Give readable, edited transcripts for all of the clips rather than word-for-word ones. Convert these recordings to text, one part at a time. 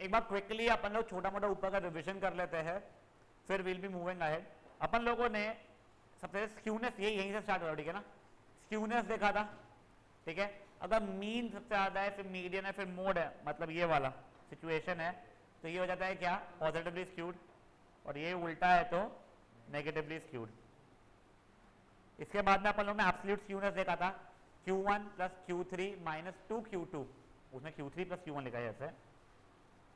एक बार क्विकली अपन लोग छोटा मोटा ऊपर का रिविजन कर लेते हैं, फिर विल बी मूविंग अहेड। अपन लोगों ने सबसे स्क्यूनेस यहीं से स्टार्ट हो, ठीक है ना, स्क्यूनेस देखा था, ठीक है। अगर मीन सबसे ज्यादा है, फिर मीडियन है, फिर मोड है, मतलब ये वाला सिचुएशन है, तो ये हो जाता है क्या, पॉजिटिवली स्क्यूड, और ये उल्टा है तो नेगेटिवली स्क्यूड। इसके बाद में अपन लोग ने एब्सोल्यूट स्क्यूनेस देखा था, Q1 plus Q3 minus 2Q2, उसमें Q3 प्लस Q1 लिखा है ऐसे,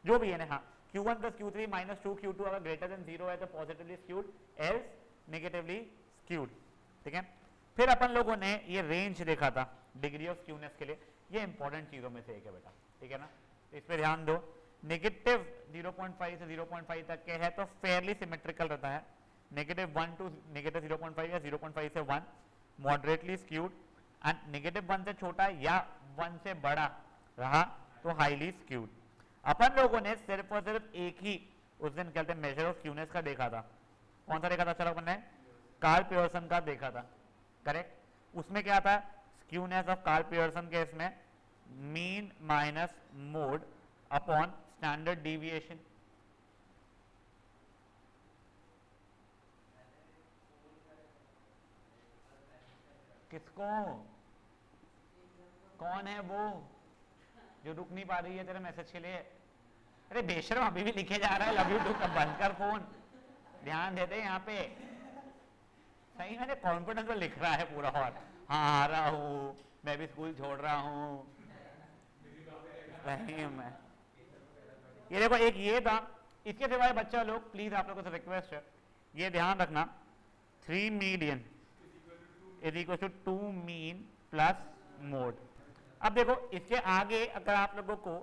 जो भी है ना, हाँ, Q1 plus Q3 minus 2Q2 अगर ग्रेटर देन 0 है तो positively skewed, else negatively skewed, ठीक है। फिर अपन लोगों ने ये रेंज देखा था डिग्री ऑफ स्क्यूनेस के लिए, ये इंपॉर्टेंट चीजों में से एक है बेटा, ठीक है ना, तो इस पर ध्यान दो। नेगेटिव 0.5 से 0.5 तक के है तो फेयरली सिमेट्रिकल रहता है, नेगेटिव 1 टू नेगेटिव 0.5 या 0.5 से 1 मॉडरेटली स्क्यूड, एंड नेगेटिव 1 से छोटा या 1 से बड़ा रहा तो हाईली स्क्यूड। अपन लोगों ने सिर्फ और सिर्फ एक ही उस दिन कहते हैं मेजर ऑफ स्क्यूनेस का देखा था, कौन सा देखा था, चलो अपन ने कार्ल पियर्सन का देखा था, करेक्ट। उसमें क्या था, स्क्यूनेस ऑफ कार्ल पियर्सन के इसमें mean minus mode upon standard deviation. किसको, कौन है वो जो रुक नहीं पा रही है तेरे मैसेज के लिए? अरे बेशरम, अभी भी लिखे जा रहा है लव यू टू, कब बंद कर फोन, ध्यान दे दे यहाँ पे। सही में कॉन्फिडेंस में लिख रहा है पूरा, और हाँ आ रहा हूँ, मैं भी स्कूल छोड़ रहा हूँ, सही में। ये देखो एक ये था, इसके सिवाय बच्चा लोग प्लीज आप लोगों से रिक्वेस्ट है, ये ध्यान रखना, 3 median is equal to 2 mean plus mode. अब देखो इसके आगे अगर आप लोगों को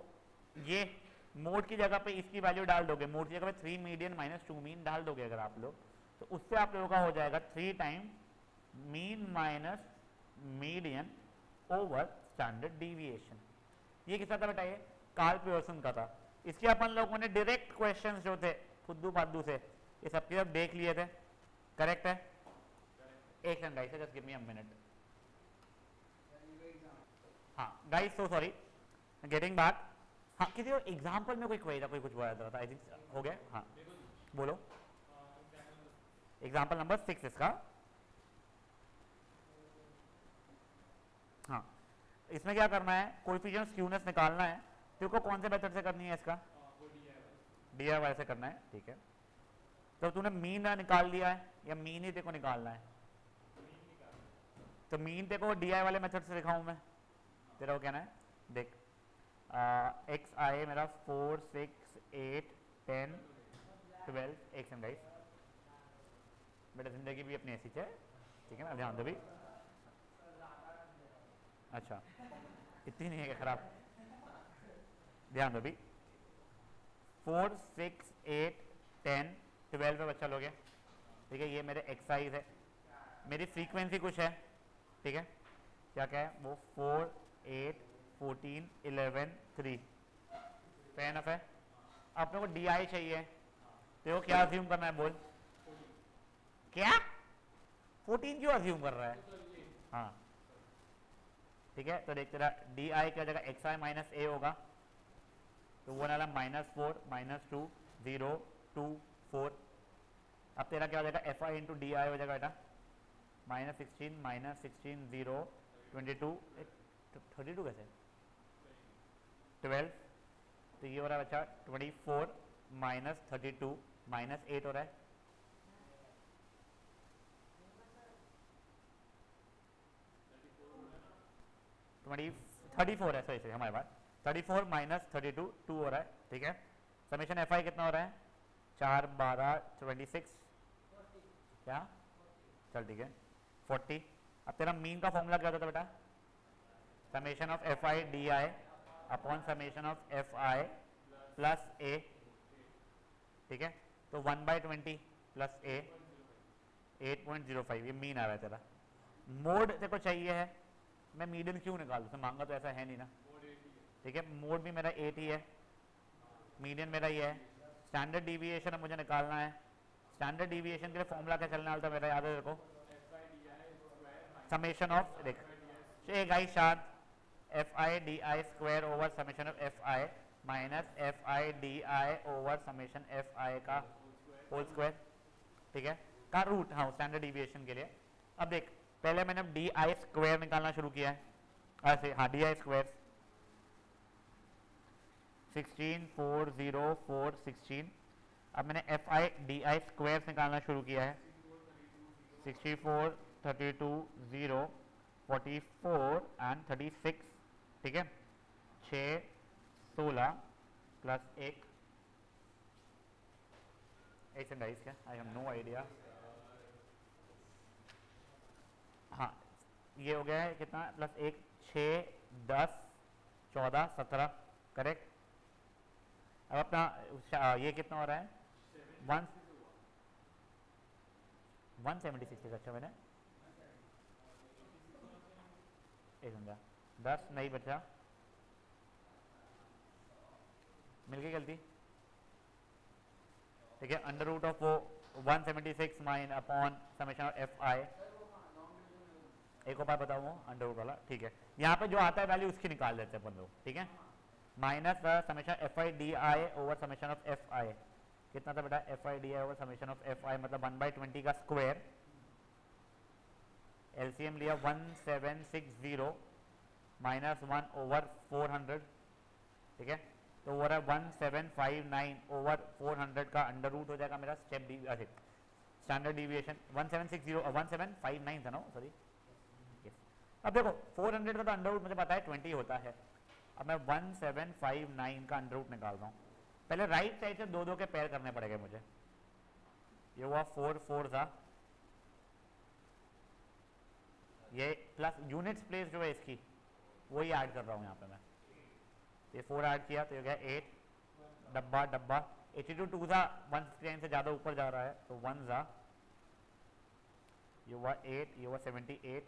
ये मोड की जगह पे इसकी वैल्यू डाल दोगे, मोड की जगह पे 3 मीडियन माइनस 2 मीन डाल दोगे अगर आप लोग, तो उससे आप लोगों का हो जाएगा 3 time mean minus median over standard deviation. ये किसका था बेटा, ये कार्ल पियर्सन का था। इसके अपन लोगों ने डायरेक्ट क्वेश्चंस जो थे फुद्दू फाद्दू से ये सबकी सब देख लिए थे, करेक्ट है। एक second guys, just give me a minute. हाँ guys, so sorry, getting back. हाँ किसी और एग्जांपल में कोई क्वेरी था, कोई कुछ बोला था, आई थिंक हो गया। हाँ बोलो, एग्जांपल नंबर 6 इसका। हाँ इसमें क्या करना है, कोएफिशिएंट स्क्यूनेस निकालना है, तो को कौन से मेथड से करनी है इसका, DIY से करना है, ठीक है। तो तूने मीन निकाल लिया है या मीन ही तेको निकालना है, तो मीन तेको DIY वाले मेथड से दिखाऊं मैं, तेरा वो कहना है, देख एक्स आए मेरा 4 6 8 10 12, एक सेकंड गाइस, बेटा जिंदगी भी अपनी ऐसी है, ठीक है ना, ध्यान दो भी। अच्छा इतनी नहीं है क्या खराब, ध्यान दो भी। 4 6 8 10 12 पे बच्चा लोग है, ठीक है, ये मेरे एक्सरसाइज है, मेरी फ्रीक्वेंसी कुछ है, ठीक है, क्या क्या है वो 4 8 14 11 3, फैन ऑफ है। आप लोगों को DI चाहिए, तो वो क्या अज्यूम करना है, बोल क्या 14 क्यों अज्यूम कर रहा है, हाँ ठीक है। तो देख तेरा DI क्या जगह XI माइनस A होगा, तो वो वाला -4 -2 0 2 4। अब तेरा क्या हो जाएगा, FI इंटू DI हो जाएगा बेटा, -16 0 22 32 कैसे 12, तो ये हो रहा है बच्चा 24 -32 -8 हो रहा है, -34 है, सही से हमारे पास 34 -32 2 हो रहा है, ठीक है। समेशन FI कितना हो रहा है, 4 12 26, क्या चल ठीक है 40। अब तेरा मीन का फॉर्मूला क्या होता था बेटा, summation of FI DI upon summation of FI plus A, ठीक है, तो 1/20 प्लस A 8.05, ये मीन आ रहा है तेरा। मोड तेरे को चाहिए है, मैं मीडियन क्यों निकाल दूँ, मांगा तो ऐसा है नहीं ना, ठीक है। मोड भी मेरा 8 ही है, मीडियन मेरा ये है, स्टैंडर्ड डिविएशन अब मुझे निकालना है। स्टैंडर्ड डिविएशन के लिए फॉर्मूला क्या चलने वाला था मेरा, याद है तेरे को, समेशन ऑफ देख गाइस शायद FI DI square over summation of FI minus F I D I over summation f आई का होल स्क्वायर, ठीक है, का रूट, हाँ स्टैंडर्ड डिविएशन के लिए। अब देख पहले मैंने डी आई स्क्वायर निकालना शुरू किया है ऐसे, हाँ डी आई स्क्वायर 16,404,16। अब मैंने F I D I square निकालना शुरू किया है 64, 32, 0, 44 एंड 36, ठीक है, 6, 16 प्लस 1 सेकंड गाइस, क्या आई हैव नो आइडिया। हाँ ये हो गया है कितना, प्लस 1, 6, 10, 14, 17, करेक्ट। अब अपना ये कितना हो रहा है 176, अच्छा मैंने एक घंटा 10 नहीं बचा, मिल गई गलती, ठीक है, under root of 176 mine upon summation of F I, एक और बार बताऊँ अंडर रूट वाला, ठीक है, यहाँ पे जो आता है वैल्यू उसकी निकाल देते हैं अपन लोग, ठीक है, minus summation f I D I over summation of F I, कितना था बेटा, F I D I over summation of F I मतलब 1/20 का स्क्वायर, एलसीएम लिया 1760 माइनस 1 ओवर 400, ठीक है, तो वो रहा 1759 ओवर 400 का अंडर रूट हो जाएगा मेरा स्टैंडर्ड डिविएशन 1759 था ना, सॉरी। अब देखो 400 का तो अंडर रूट मुझे पता है 20 होता है, अब मैं 1759 का अंडर रूट निकाल रहा हूँ। पहले राइट साइड से दो दो के पेयर करने पड़ेंगे मुझे, ये हुआ 4 4 था, ये प्लस यूनिट्स प्लेस जो है इसकी वही ऐड कर रहा हूँ यहाँ पे मैं, ये 4 ऐड किया तो ये गया 8, डब्बा डब्बा 82 2 था 169 से ज़्यादा ऊपर जा रहा है तो 1 था, ये हुआ 8, ये हुआ 78।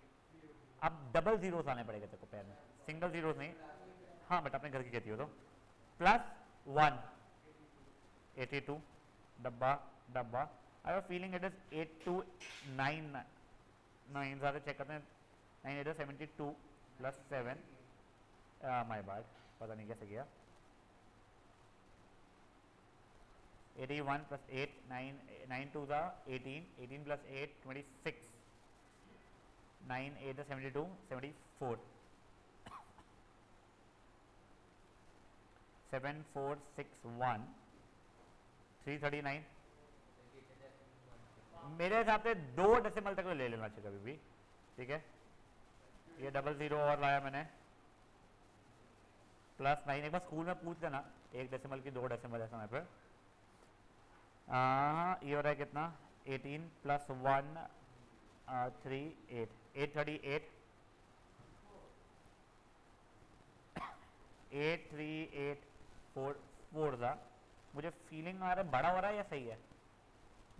अब डबल जीरोस आने पड़ेगा तेरे को पैर में, सिंगल जीरोस नहीं, हाँ बट अपने घर की कहती हो तो, प्लस 1 82 डब्बा डब्बा, I have feeling it is 8299 ज़्यादा चेक करते हैं, 9 72 प्लस 7 माय बैड, पता नहीं कैसे किया, 81 प्लस 8 9 2 था 18, 18 प्लस 8 26, 9 8 72 74, 7461 339। मेरे हिसाब से 2 डेसिमल तक ले लेना चाहिए कभी भी, ठीक है, ये डबल जीरो और लाया मैंने, प्लस 9, एक बार स्कूल में पूछ लेना 1 डेसिमल की 2 डेसिमल है समय पे, ये हो रहा है कितना 18 प्लस 1 3 8 838 8384 था, मुझे फीलिंग आ रहा है बड़ा हो रहा है या सही है,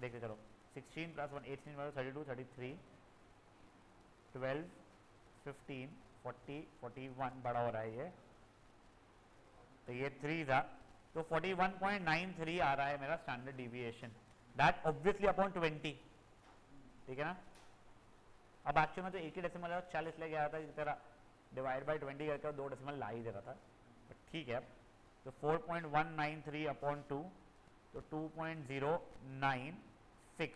देखते चलो 16 प्लस 1 18 प्लस 32 33 12 15 40 41 बड़ा हो रहा है ये, तो ये 3 था तो 41.93 आ रहा है मेरा standard deviation, that obviously upon 20, ठीक है ना। अब एक्चुअल में तो एक ही डेसिमल है, 40 लेके आया था इस तरह डिवाइड बाय 20 करके 2 डेसिमल ला ही दे रहा था, बट ठीक है। तो 4.193 अपॉन 2 तो 2.096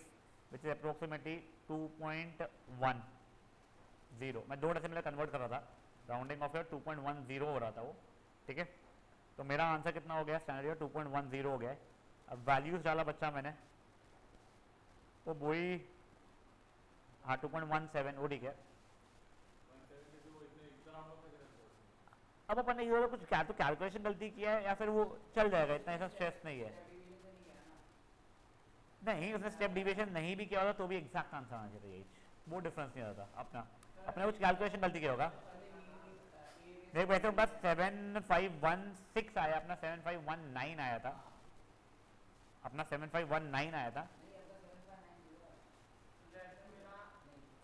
विच इज अप्रोक्सीमेटली 2.10, मैं 2 डेसिमल कन्वर्ट कर रहा था, राउंडिंग ऑफ 2.10 हो रहा था वो, ठीक है। तो मेरा आंसर कितना हो गया स्टैंडर्ड 2.10 हो गया। अब वैल्यूज डाला बच्चा मैंने, तो वही हाँ 2.17 वो ठीक है। अब अपन ने ये कुछ क्या तो कैलकुलेशन गलती किया है या फिर वो चल जाएगा, इतना ऐसा स्ट्रेस नहीं है, नहीं उसने स्टेप डिविएशन नहीं भी किया होगा तो भी एग्जैक्ट आंसर आना चाहिए, वो डिफरेंस नहीं होता। अपना अपने कुछ कैलकुलेशन गलती किया होगा, देख वैसे बस 7516 आया, अपना 7519 आया था, अपना 7519 आया था,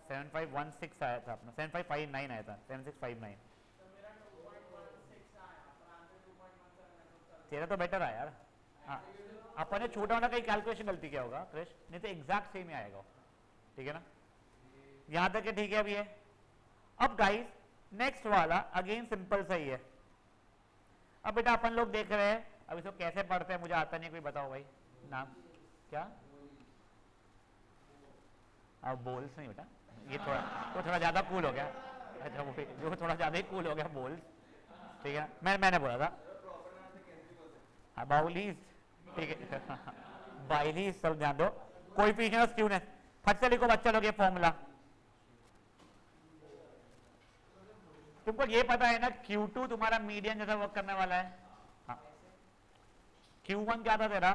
7516 आया था अपना, 7559 आया था, 7659। तेरा तो बेटर आया यार, हाँ अपन ने छोटा होना कहीं कैलकुलेशन गलती किया होगा क्रिश, नहीं तो एग्जैक्ट सेम ही आएगा, ठीक है ना। यहां तक ठीक है अभी है। अब गाइस नेक्स्ट वाला अगेन सिंपल सा ही है, अब बेटा अपन लोग देख रहे हैं, अब इसको कैसे पढ़ते हैं मुझे आता नहीं, कोई बताओ भाई नाम क्या? अब बोल्स नहीं बेटा, ये थोड़ा ज्यादा कूल हो गया। अच्छा वो थोड़ा ज्यादा ही कूल हो गया बोल्स, ठीक है। मैंने बोला था हाँ बाउलीज, ठीक है। बाइलीज सब ध्यान दो। कोएफिशिएंट ऑफ स्क्यूनेस फट से लिखो बच्चा लोग ये फॉर्मूला। तुमको ये पता है ना Q2 तुम्हारा मीडियन जैसा वर्क करने वाला है। हाँ Q1 क्या था तेरा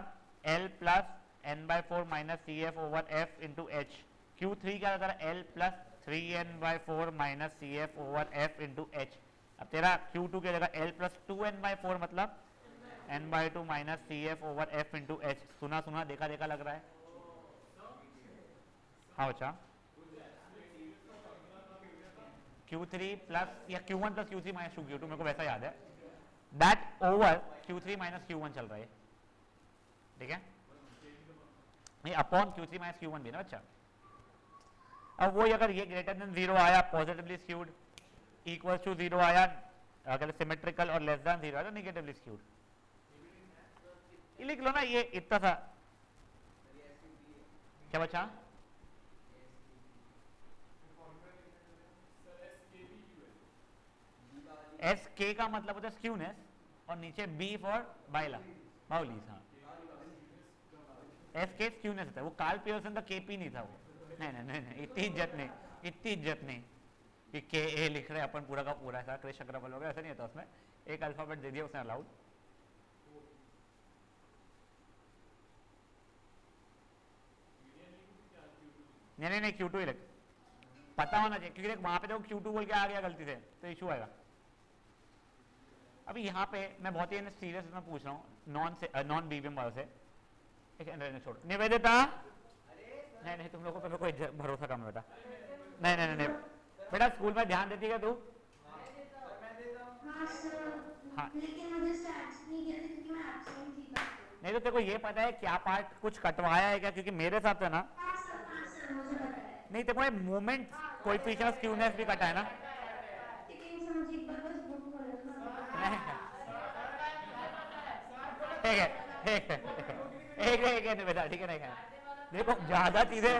L plus n/4 minus CF over F into H. Q3 क्या था तेरा L plus 3n/4 minus CF over F into H. अब तेरा Q2 की जगह L प्लस 2n/4 मतलब n/2 minus CF over F into H. सुना सुना देखा देखा लग रहा है। हाँ बच्चा Q3 प्लस या Q1 plus Q3 minus Q2 मेरे को वैसा याद है, that over Q3 minus Q1 चल रहा है, ठीक है। नहीं अपॉन Q3 माइनस Q1 भी ना बच्चा। अब वो अगर ये ग्रेटर देन 0 आया पॉजिटिवली स्क्यूड, इक्वल टू 0 आया अगर सिमेट्रिकल और लेस देन 0 आया तो नेगेटिवली स्क्यूड। ये लिख लो ना, ये इतना सा क्या बच्चा? एस के का मतलब होता है स्क्यूनेस और नीचे बी फॉर बाइला बाउलीज। हाँ एस के स्क्यूनेस होता है, वो कार्ल पियर्सन का केपी नहीं था वो। नहीं इतनी इज्जत नहीं कि के ए लिख रहे अपन पूरा का पूरा ऐसा क्रिश अग्रवाल हो गया, ऐसा नहीं होता उसमें। एक अल्फाबेट दे दिया उसने अलाउड। नहीं Q2 ही लिख, पता होना चाहिए क्योंकि वहां पे तो Q2 बोल के आ गया गलती से तो इशू आएगा। अभी यहाँ पे मैं बहुत ही सीरियस में पूछ रहा हूँ नॉन बीबीएम वालों से, छोड़ निवेदिता। नहीं तुम लोगों पे कोई भरोसा कम है बेटा। नहीं बेटा स्कूल में ध्यान देती है तू? हाँ नहीं तो तेरे को ये पता है क्या पार्ट कुछ कटवाया है क्या? क्योंकि मेरे साथ है ना नहीं तेरे को मूवमेंट कोएफिशिएंट ऑफ स्क्यूनेस भी कटा है ना। एक बेटा ठीक है नहीं देखो ज्यादा चीजें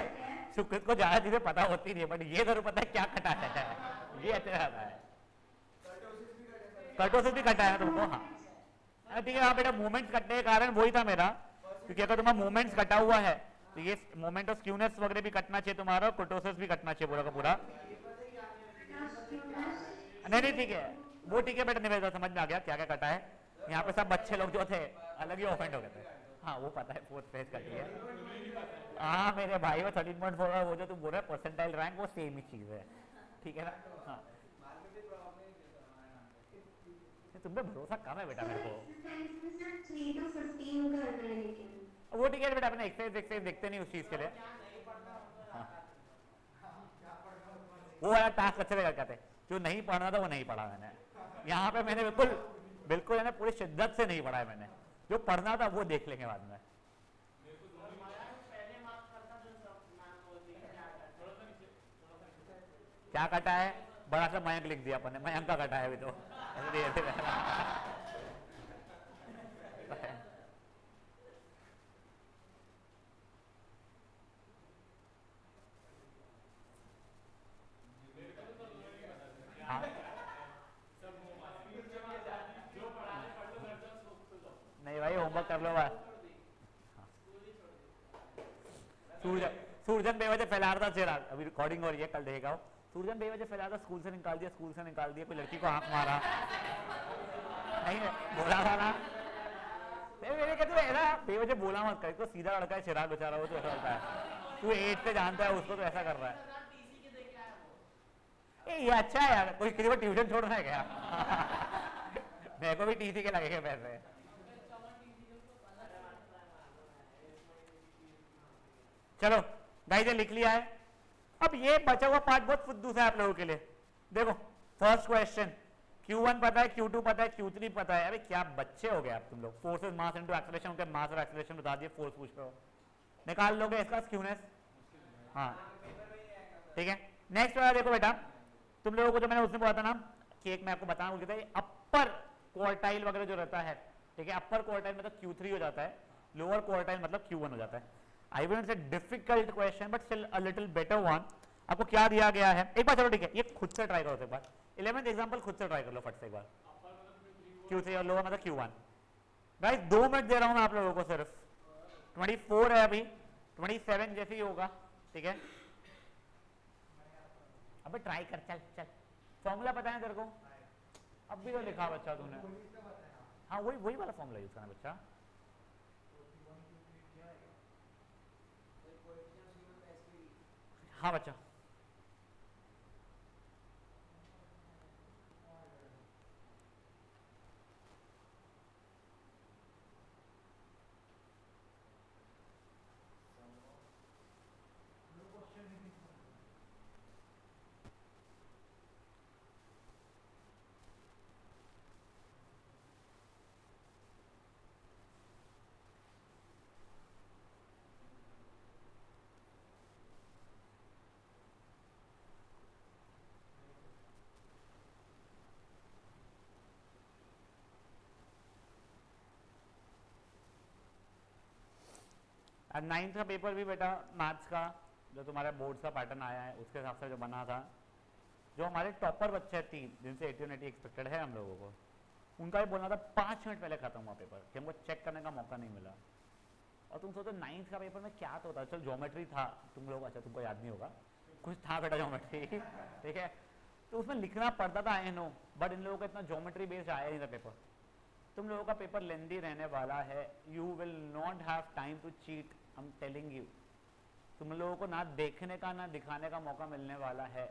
सुकृत को ज्यादा चीजें पता होती नहीं है, बट ये जरूर पता है क्या कटा है, ये अच्छा रहता है। कर्टोसिस भी कटा है तुमको? हाँ ठीक है। हाँ बेटा मूवमेंट्स कटने के कारण वही था मेरा, क्योंकि अगर तुम्हारा मूवमेंट्स कटा हुआ है तो ये मोमेंट ऑफ स्क्यूनेस वगैरह भी कटना चाहिए तुम्हारा, कर्टोसिस भी कटना चाहिए पूरा का पूरा। नहीं ठीक है वो ठीक है बेटा, निवेदिता समझ में आ गया क्या क्या कटा है। यहाँ पे सब बच्चे लोग जो थे अलग ही ऑफेंड हो गए थे। हाँ वो पता है फोर्थ पेज कटी है। हाँ मेरे भाई वो 13.4 वो जो तुम बोल रहे हो परसेंटाइल रैंक वो सेम ही चीज है, ठीक है ना। हाँ तुम पे भरोसा कम है बेटा मेरे को। वो ठीक है बेटा अपने एक्सरसाइज देखते नहीं उस चीज के लिए। हाँ। वो वाला टास्क अच्छे से करते, जो नहीं पढ़ना था वो नहीं पढ़ा मैंने। यहाँ पे मैंने बिल्कुल है ना पूरी शिद्दत से नहीं पढ़ा है मैंने, जो पढ़ना था वो देख लेंगे बाद में। क्या कटा है? बड़ा सा मयंक लिख दिया अपन ने, मयंक का कटा है अभी तो। हाँ नहीं भाई होमवर्क कर लो बस। सूरजन बेवजह फैला रहा था चेहरा, अभी रिकॉर्डिंग हो रही है कल देखेगा। सूरजन बेवजह फैला रहा, स्कूल से निकाल दिया, कोई लड़की को आंख मारा नहीं बोला था ना। मेरे कहते है ना बेवजह बोला मत कर, तो सीधा लड़का है चिराग बेचारा, वो तो ऐसा होता है। तू 8 से जानता है उसको तो ऐसा कर रहा है। ये अच्छा है यार, कोई किसी को ट्यूशन छोड़ना है क्या? मेरे को भी टीसी के लगेंगे पैसे। चलो गाइस लिख लिया है। अब ये बचा हुआ पार्ट बहुत फुद्दू है आप लोगों के लिए। देखो फर्स्ट क्वेश्चन, Q1 पता है, Q2 पता है, Q3 पता है। अरे क्या बच्चे हो गए आप तुम लोग। फोर्सेस मास इनटू एक्सेलरेशन होकर मास और एक्सेलरेशन बता दिए, फोर्स पूछ रहे हो, निकाल लोगे इसका स्क्यूनेस। हाँ ठीक है। नेक्स्ट वाला देखो बेटा, तुम लोगों को जो मैंने उसमें बोला था ना कि एक मैं आपको बताना बोल था, अपर क्वार्टाइल वगैरह जो रहता है, ठीक है, अपर क्वार्टाइल मतलब Q3 हो जाता है, लोअर क्वार्टाइल मतलब Q1 हो जाता है। I wouldn't say difficult question but still a little better one. आपको क्या दिया गया है एक बार, चलो ठीक है, ये खुद से ट्राई करो एक बार, 11th एग्जांपल खुद से ट्राई कर लो फट से एक बार। Q3 और लोअर मतलब Q1। गाइस 2 मिनट दे रहा हूं मैं आप लोगों को सिर्फ, 24 है अभी, 27 जैसे ही होगा, ठीक है। अबे ट्राई कर, चल चल, फॉर्मूला पता है तेरे को, अब भी तो लिखा बच्चा तूने। हाँ वही वही वाला फॉर्मूला यूज करना बच्चा। हाँ बच्चा, और 9th का पेपर भी बेटा मैथ्स का जो तुम्हारे बोर्ड का पैटर्न आया है उसके हिसाब से जो बना था, जो हमारे टॉपर बच्चे 3 जिनसे 80 एक्सपेक्टेड है हम लोगों को, उनका भी बोलना था 5 मिनट पहले खत्म हुआ पेपर कि हमको चेक करने का मौका नहीं मिला। और तुम सोचो 9th का पेपर में क्या तो होता, चल ज्योमेट्री था, तुम लोग अच्छा तुमको याद नहीं होगा, कुछ था बेटा ज्योमेट्री ठीक है, तो उसमें लिखना पड़ता था आई नो, बट इन लोगों का इतना ज्योमेट्री बेस्ड आया नहीं था पेपर। तुम लोगों का पेपर लेंदी रहने वाला है, you will not have time to cheat, I am telling you. तुम लोगों को ना देखने का ना दिखाने का मौका मिलने वाला है,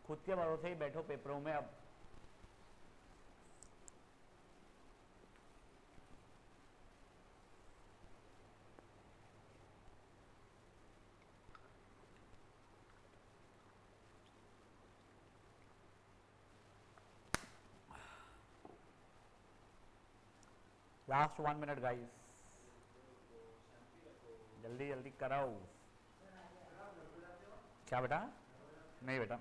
खुद के भरोसे ही बैठो पेपरों में। अब लास्ट 1 मिनट गाइस, जल्दी जल्दी कराओ। क्या बेटा? नहीं बेटा,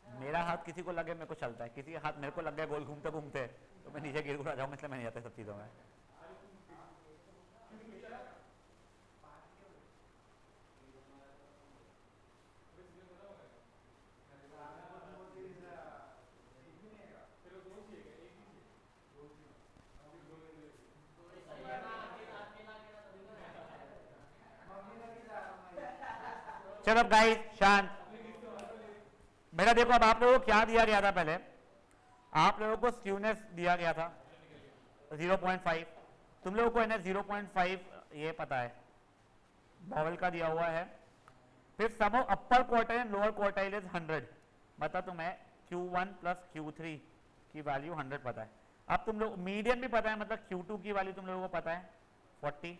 मेरा हाथ किसी को लगे मेरे को चलता है, किसी का हाथ मेरे को लग गया गोल घूमते घूमते तो मैं नीचे गिर गुड़ा जाऊँ, इसलिए मैं नहीं जाता सब चीज़ों में। चलो गाइस शांत, मेरा देखो अब आप लोगों को क्या दिया गया था, पहले आप लोगों को स्क्यूनेस दिया गया था 0.5, तुम लोगों को है ना 0.5 ये पता है बॉवेल का दिया हुआ है। फिर sum of upper quartile and lower quartile is 100, मतलब तुम्हें Q1 प्लस Q3 की वैल्यू 100 पता है। अब तुम लोग मीडियन भी पता है, मतलब Q2 की वैल्यू तुम लोगों को पता है 40,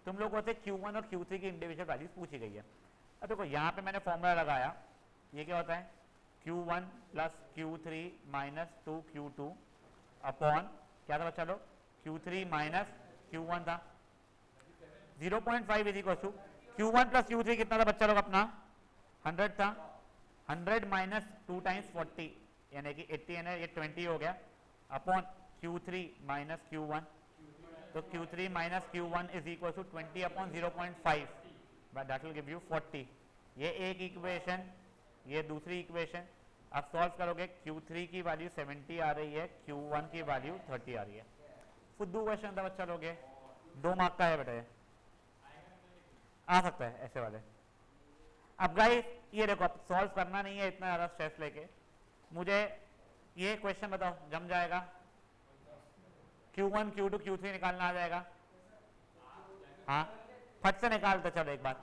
तुम लोगों से Q1 और Q3 की इंडिविजुअल वैल्यूज पूछी गई है। अब देखो यहाँ पे मैंने फॉर्मूला लगाया, ये क्या होता है Q1 plus Q3 minus 2Q2 upon क्या था बच्चा लोग, Q3 माइनस Q1 था, 0.5 is equal to Q1 plus Q3 कितना था बच्चा लोग अपना 100 था, 100 माइनस 2 टाइम्स 40 यानी कि 80 है, ये 20 हो गया, अपॉन Q3 माइनस Q1, तो Q3 minus Q1 is equal to 20 upon 0.5, that will give you 40। ये एक इक्वेशन, ये दूसरी इक्वेशन। अब सॉल्व करोगे Q3 की वैल्यू 70 आ रही है, Q1 की वैल्यू 30 आ रही है। फुद्दू क्वेश्चन था बच्चा लोगे, 2 मार्क का है बेटा, आ सकता है ऐसे वाले। अब गाइस ये देखो, अब सॉल्व करना नहीं है इतना ज़्यादा स्ट्रेस लेके, मुझे ये क्वेश्चन बताओ जम जाएगा, Q1 Q2 Q3 निकालना आ जाएगा, हाँ फट से निकालते चलो एक बार।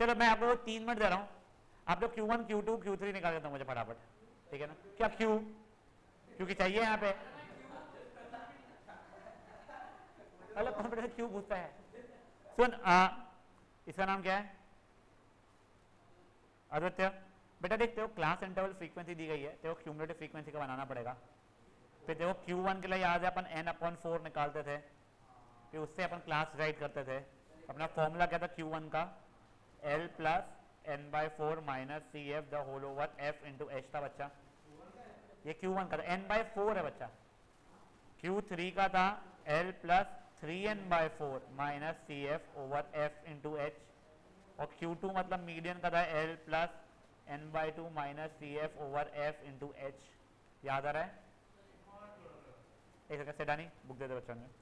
चलो मैं आप लोगों को 3 मिनट दे रहा हूँ, आप लोग Q1 Q2 Q3 निकाल देता हूँ मुझे फटाफट, ठीक है ना। क्या Q, क्योंकि चाहिए यहाँ पे, अलग कंप्यूटर क्यों पूछता है। सुन इसका नाम क्या है, आदित्य बेटा देखते हो क्लास इंटरवल फ्रीक्वेंसी दी गई है, देखो क्यूमुलेटिव फ्रीक्वेंसी का बनाना पड़ेगा। फिर देखो Q1 के लिए याद है अपन n/4 निकालते थे, फिर उससे अपन क्लास राइट करते थे, अपना फॉर्मूला क्या था Q1 का, L plus n/4 minus CF the whole over F into H था बच्चा, ये Q1 का था, n/4 है बच्चा, Q3 का था L plus 3n/4 minus C F over F into H, और Q2 मतलब मीडियन का था L plus n/2 minus C F over F into H. याद आ रहा है? एक सेकंड सेडानी बुक दे दो बच्चों ने।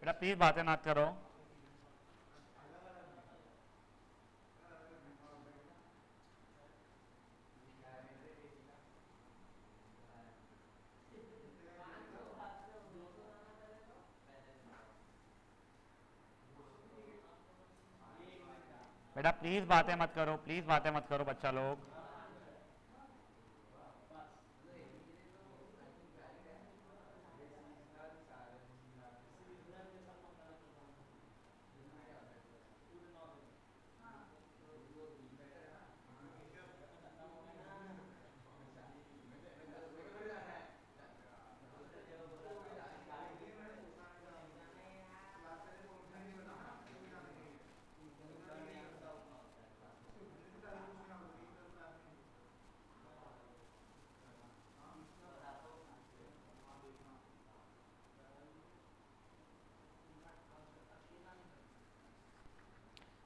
बेटा प्लीज बातें मत करो। बेटा प्लीज बातें मत करो, प्लीज बातें मत करो बच्चा लोग।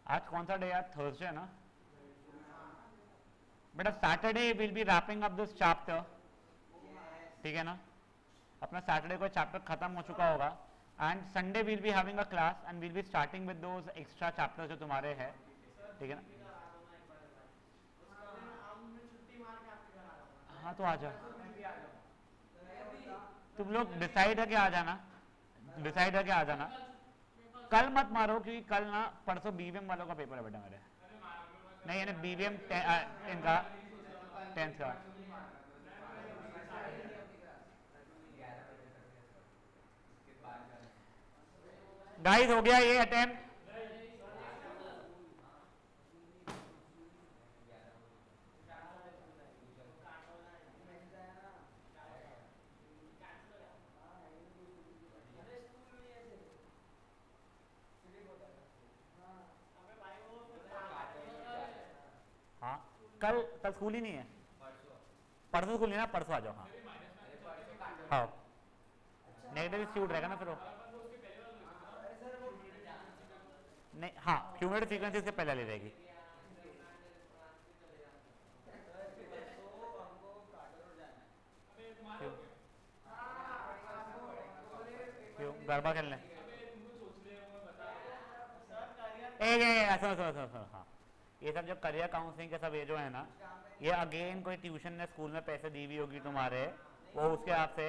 आज कौन सा डे है? थर्सडे है ना बेटा। Saturday will be wrapping up this chapter, ठीक है ना? अपना सैटरडे को चैप्टर खत्म हो चुका होगा, and Sunday will be having a class and will be starting with those extra chapters जो तुम्हारे हैं, ठीक है ना? हाँ तो आ जाओ, तुम लोग डिसाइड है कि आ जाना, डिसाइड है कि आ जाना। कल मत मारो क्योंकि कल ना परसों बीवीएम वालों का पेपर है बेटा मेरे। नहीं यानी बीवीएम इनका 10th का। गाइस हो गया ये अटेम्प्ट? हाँ कल कल स्कूल ही नहीं है, परसों स्कूल नहीं ना, परसों आ जाओ। हाँ हाँ नेगेटिव स्टूड रहेगा ना फिर वो। नहीं हाँ क्यूमुलेटिव फ्रीक्वेंसी से पहले ले रहेगी। क्यों क्यों गरबा खेलने? सुनो सुनो सुनो सुनो, हाँ ये सब जो करियर काउंसलिंग के सब ये जो है ना, ये अगेन कोई ट्यूशन ने स्कूल में पैसे दी हुई होगी तुम्हारे, वो उसके आपसे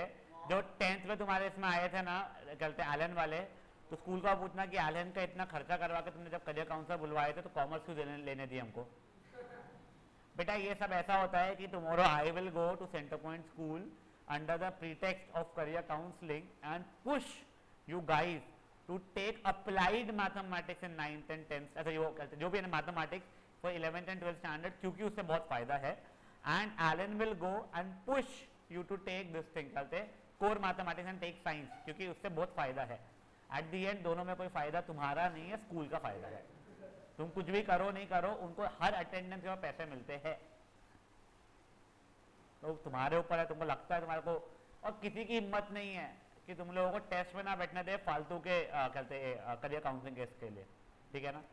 जो 10th में तुम्हारे इसमें आए थे ना कहते हैं एलन वाले, तो स्कूल का पूछना कि एलन का इतना खर्चा करवा के तुमने जब करियर काउंसलर बुलवाए थे तो कॉमर्स क्यों लेने दिए हमको? बेटा ये सब ऐसा होता है कि tomorrow I will go to Centre Point School under the pretext of career counselling and push you guys to take applied mathematics in 9th and 10th, ऐसा जो कहते हैं जो भी है mathematics for 11th and 12th standard, क्योंकि उससे बहुत फायदा है। And Allen will go and push you to take this thing, कहते हैं core mathematics and take science, क्योंकि उससे बहुत फायदा है। एट दी एंड दोनों में कोई फायदा तुम्हारा नहीं है, स्कूल का फायदा है। तुम कुछ भी करो नहीं करो, उनको हर अटेंडेंस के पैसे मिलते हैं, तो तुम्हारे ऊपर है। तुमको लगता है तुम्हारे को, और किसी की हिम्मत नहीं है कि तुम लोगों को टेस्ट में ना बैठने दे फालतू के कहते हैं करियर काउंसलिंग के इसके लिए, ठीक है ना?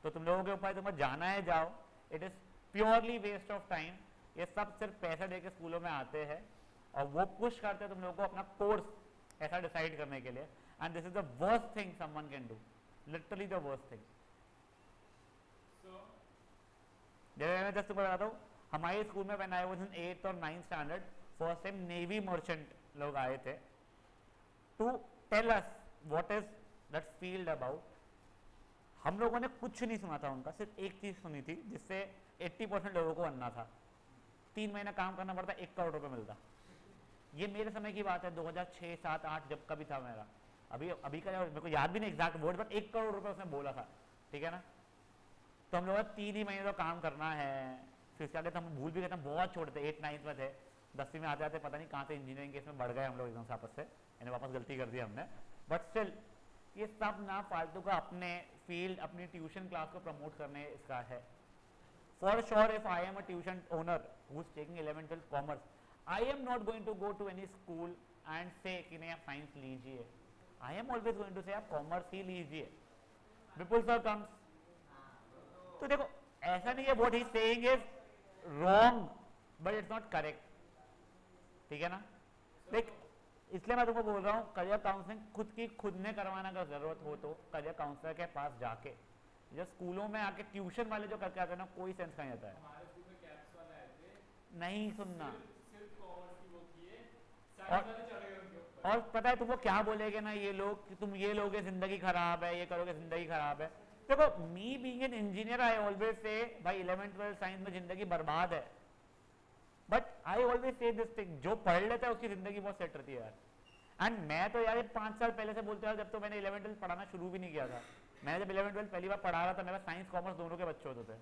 तो तुम लोगों के ऊपर तुमको जाना है जाओ, it is purely waste of time. ये सब सिर्फ पैसे दे के स्कूलों में आते हैं और वो पुश करते हैं तुम लोगों को अपना कोर्स ऐसा डिसाइड करने के लिए, and this is the worst thing someone can do, literally the worst thing. मैं जस्ट तुम्हें बताता हूँ, हमारे स्कूल में when I was in 8th और 9th standard, first time navy merchant लोग आए थे to tell us what is that field about. हम लोगों ने कुछ नहीं सुना था उनका, सिर्फ एक चीज सुनी थी जिससे 80% लोगों को बनना था। 3 महीना काम करना पड़ता, 1 करोड़ रुपए मिलता। ये मेरे समय की बात है, 2006, 7, 8 जब का भी था मेरा। अभी का मेरे को याद भी नहीं एग्जैक्ट वर्ड, बट 1 करोड़ रुपए उसने बोला था, ठीक है ना। तो हम लोग 3 ही महीने तो काम करना है, फिर उसके आगे तो हम भूल भी गए थे, बहुत छोटे थे, 8, 9 में थे। 10वीं में आते आते पता नहीं कहाँ से इंजीनियरिंग के इसमें बढ़ गए हम लोग एकदम से आपस से, यानी वापस गलती कर दी हमने। बट स्टिल ये सब ना फालतू का अपने फील्ड, अपनी ट्यूशन क्लास को प्रमोट करने इसका है। For sure if I am a tuition owner who is taking 11th 12th commerce, I am not going to go to any school and say कि नहीं आप साइंस लीजिए। I am always going to say आप commerce ही लीजिए। विपुल sir comes, तो देखो ऐसा नहीं है what he saying is wrong but it's not correct, ठीक है ना। देख इसलिए मैं तुमको बोल रहा हूँ करियर काउंसलिंग खुद ने करवाना अगर जरूरत हो तो करियर काउंसलर के पास जाके। जब स्कूलों में आके ट्यूशन वाले जो करके आते हैं ना, कोई सेंस नहीं आता है। नहीं सुनना, और पता है तुमको क्या बोलेगे ना ये लोग कि तुम ये लोगे जिंदगी खराब है, ये करोगे जिंदगी खराब है। देखो me being an engineer I always say भाई 11th 12th साइंस में जिंदगी बर्बाद है, but I always say this thing, जो पढ़ लेता है उसकी जिंदगी बहुत सेट रहती है यार। एंड मैं तो यार 5 साल पहले से बोलते हैं, जब तो मैंने 11th 12th पढ़ाना शुरू भी नहीं किया था। मैं जब 11th 12th पहली बार पढ़ा रहा था, मेरा साइंस कॉमर्स दोनों के बच्चे होते थे।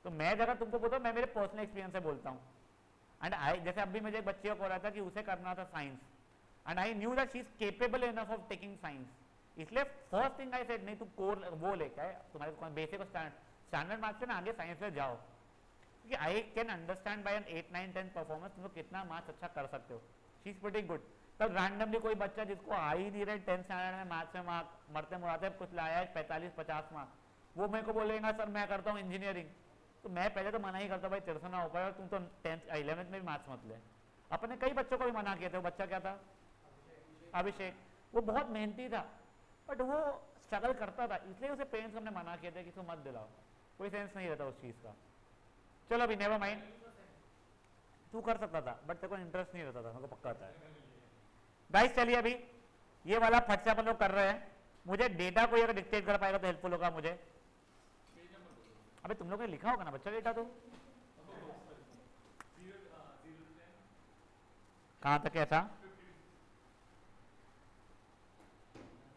तो मैं जगह तुमको बोलता हूँ, मैं मेरे पर्सनल एक्सपीरियंस से बोलता हूँ। एंड आई जैसे अभी मुझे एक बच्चे को रहा था कि उसे करना था science, and I knew that she is capable enough of taking science. इसलिए फर्स्ट थिंग आई सेड नहीं तुम कोर वो लेके आए, तुम्हारे बेसिक और स्टैंडर्ड मार्क्स से ना आगे साइंस में जाओ, क्योंकि I can understand by an 8, 9, 10 performance तुम लोग कितना मार्क्स अच्छा कर सकते हो। She is pretty good. तब रैंडमली कोई बच्चा जिसको आ ही नहीं रहे 10th स्टैंडर्ड में मैथ्स में मार्क मरते मुराते कुछ लाया है 45-50 मार्क्स, वो मेरे को बोलेगा सर मैं करता हूँ इंजीनियरिंग। तो मैं पहले तो मना ही करता भाई तेरे से ना हो पाए, और तुम तो 10th 11th में भी मैथ्स मत ले। अपने कई बच्चों को भी मना किया था। वो बच्चा क्या था, अभिषेक, वो बहुत मेहनती था बट वो स्ट्रगल करता था, इसलिए उसे पेरेंट्स हमने मना किया था कि इसको मत दिलाओ, कोई सेंस नहीं रहता उस चीज का। चलो अभी नेवर माइंड, तू कर सकता था बट तेरे को इंटरेस्ट नहीं रहता था, मेरे को पक्का था। गाइस चलिए अभी ये वाला फट से अपन लोग कर रहे हैं। मुझे डेटा कोई अगर डिक्टेट कर पाएगा तो हेल्पफुल होगा मुझे। अबे तुम लोग ने लिखा होगा ना बच्चा डेटा, तो कहां तक ऐसा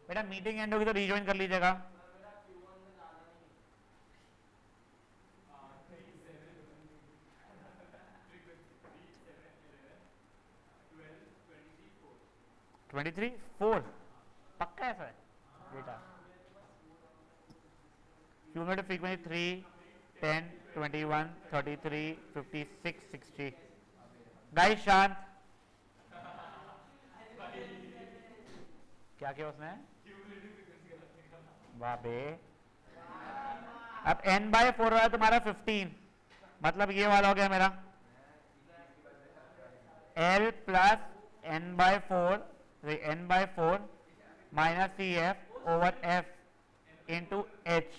बेटा, मीटिंग एंड होगी तो रिज्वाइन कर लीजिएगा। ट्वेंटी 4 पक्का ऐसा है डेटा। Cumulative frequency 3, 10, 21, 33, 56, 60। गाइस शांत, क्या किया उसने, बाबे। अब n/4 है तुम्हारा 15, मतलब ये वाला हो गया मेरा L plus n/4 minus CF over F into H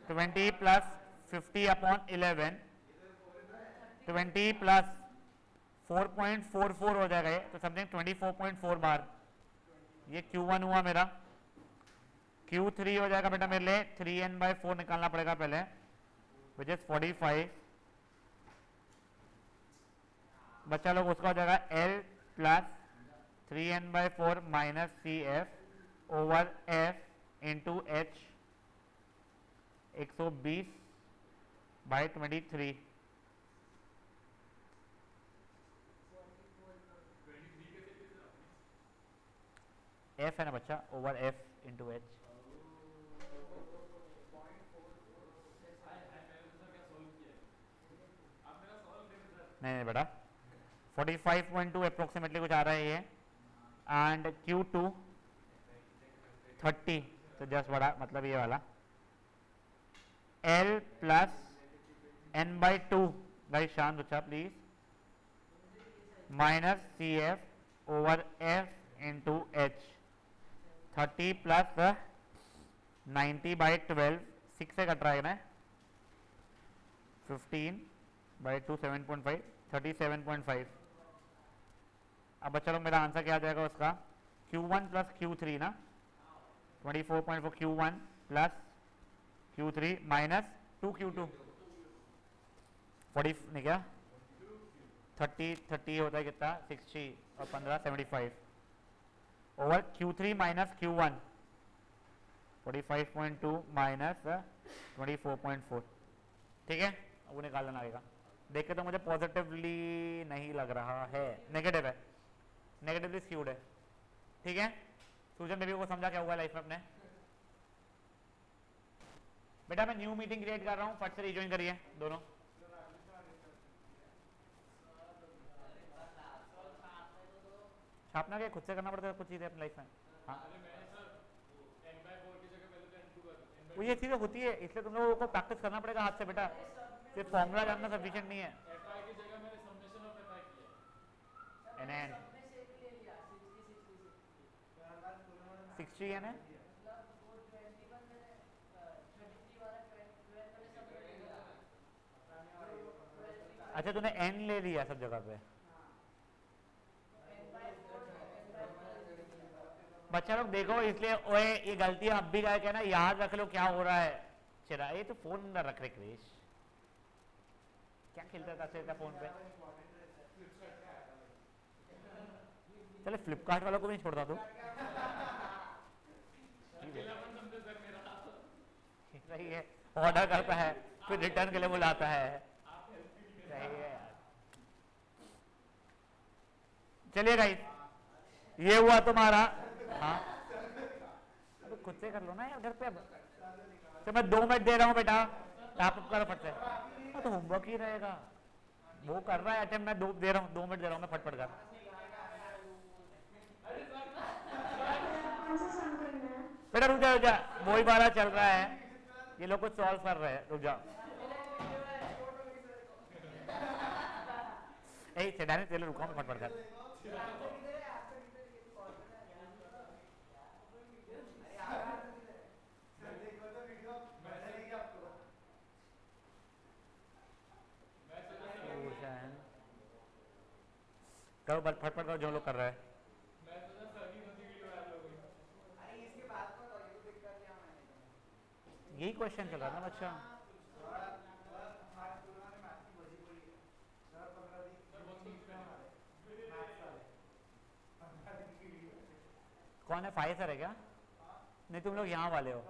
20 plus 50 upon 11, 20 plus 4.44 हो जाएगा ये, तो समथिंग 24.4 बार। ये Q1 हुआ मेरा। Q3 हो जाएगा बेटा मेरे लिए 3n/4 निकालना पड़ेगा पहले, विच इज 45। बच्चा लोग उसका हो जाएगा L plus 3n/4 minus CF over F into H 120/23। F है ना बच्चा, ओवर F इंटू H। नहीं बेटा 45.2 अप्रोक्सीमेटली कुछ आ रहा है ये, एंड Q2 30, तो जस्ट बड़ा मतलब ये वाला L प्लस n/2, गाइस शांत बच्चा please, minus CF over F into H 30 plus 90/12, 6 से कट रहा है ना, 15/2 7.5, 37.5। अब बच्चा लोग मेरा आंसर क्या आ जाएगा उसका, Q1 प्लस Q3 ना, 24.4 Q1 plus Q3 minus 2Q2, 40 नहीं क्या 30 होता है कितना 60 और 15 75 over Q3 minus Q1 45.2 minus 24.4। ठीक है, अब वो निकाल लेना आएगा। देख के तो मुझे पॉजिटिवली नहीं लग रहा है, नेगेटिव है, नेगेटिवली स्क्यूड है। ठीक है, सूजन बेबी को समझा क्या हुआ लाइफ में अपने। बेटा मैं न्यू मीटिंग क्रिएट कर रहा हूँ, फट से रिजॉइन करिए दोनों। छापना क्या खुद से करना पड़ता है कुछ चीजें अपनी लाइफ में। हाँ वो ये चीजें होती है, इसलिए तुम लोगों को प्रैक्टिस करना पड़ेगा हाथ से बेटा, सिर्फ फॉर्मूला जानना सफिशिएंट नहीं है। एन 60 है ना, अच्छा तूने एन ले लिया सब जगह पे। बच्चा लोग देखो, इसलिए ओए ये गलती अब भी जाए ना, याद रख लो क्या हो रहा है। चला ये तो फोन अंदर रख रहे क्रिश, क्या खेलता था फोन पे। चले फ्लिपकार्ट वालों को भी नहीं छोड़ता तू। सही है, ऑर्डर करता है फिर रिटर्न के लिए बुलाता है। सही है यार। चलिए गाइस, ये हुआ तुम्हारा। हाँ अब खुद से कर लो ना यार घर पे। अब तो मैं 2 मिनट दे रहा हूँ बेटा, आप करो फट से। तो होमवर्क ही रहेगा, वो कर रहा है अटेम्प्ट, मैं 2 दे रहा हूँ, 2 मिनट दे रहा हूँ मैं, फटफट कर। बेटा रुक जा, वही वाला चल रहा है, ये लोग कुछ सॉल्व कर रहे हैं, रुक जाओ। सेडानी चलो रुको, मैं फटफट कर। करो फटफट करो जो लोग कर रहे हैं। यही क्वेश्चन चल रहा था बच्चा। कौन है, फाइव सर है क्या? नहीं तुम लोग यहाँ वाले हो।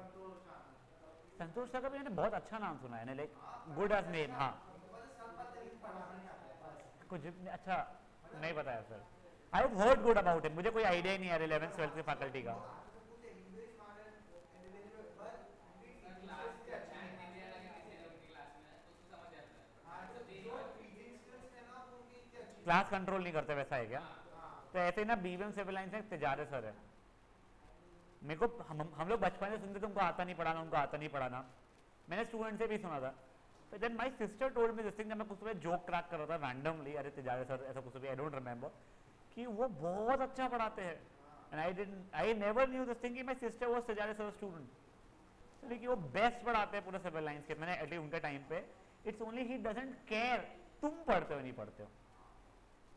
संतोष सर का भी मैंने बहुत अच्छा नाम सुना है, लाइक गुड एज नेम। हाँ कुछ अच्छा नहीं बताया sir, I have heard good about him, मुझे कोई आइडिया ही नहीं है 11th 12th की फैकल्टी का। क्लास कंट्रोल नहीं करते वैसा है क्या? तो ऐसे ही ना बीवीएम सिविल लाइन से तिजारे सर है, मेरे को हम लोग बचपन से सुनते थे उनको आता नहीं पढ़ाना, उनको आता नहीं पढ़ाना, मैंने स्टूडेंट से भी सुना था। तो then my sister told me this thing, जब मैं कुछ जोक क्रैक कर रहा था रैंडमली, अरे तिजारे सर ऐसा कुछ भी, आई डोंट रिमेंबर, कि वो बहुत अच्छा पढ़ाते हैं। And I never knew this thing कि my sister was Tijare sir student. कि वो बेस्ट पढ़ाते हैं पूरे सिविल लाइंस के, मैंने एटलीस्ट उनके टाइम पे। It's only he doesn't care तुम पढ़ते हो नहीं पढ़ते हो,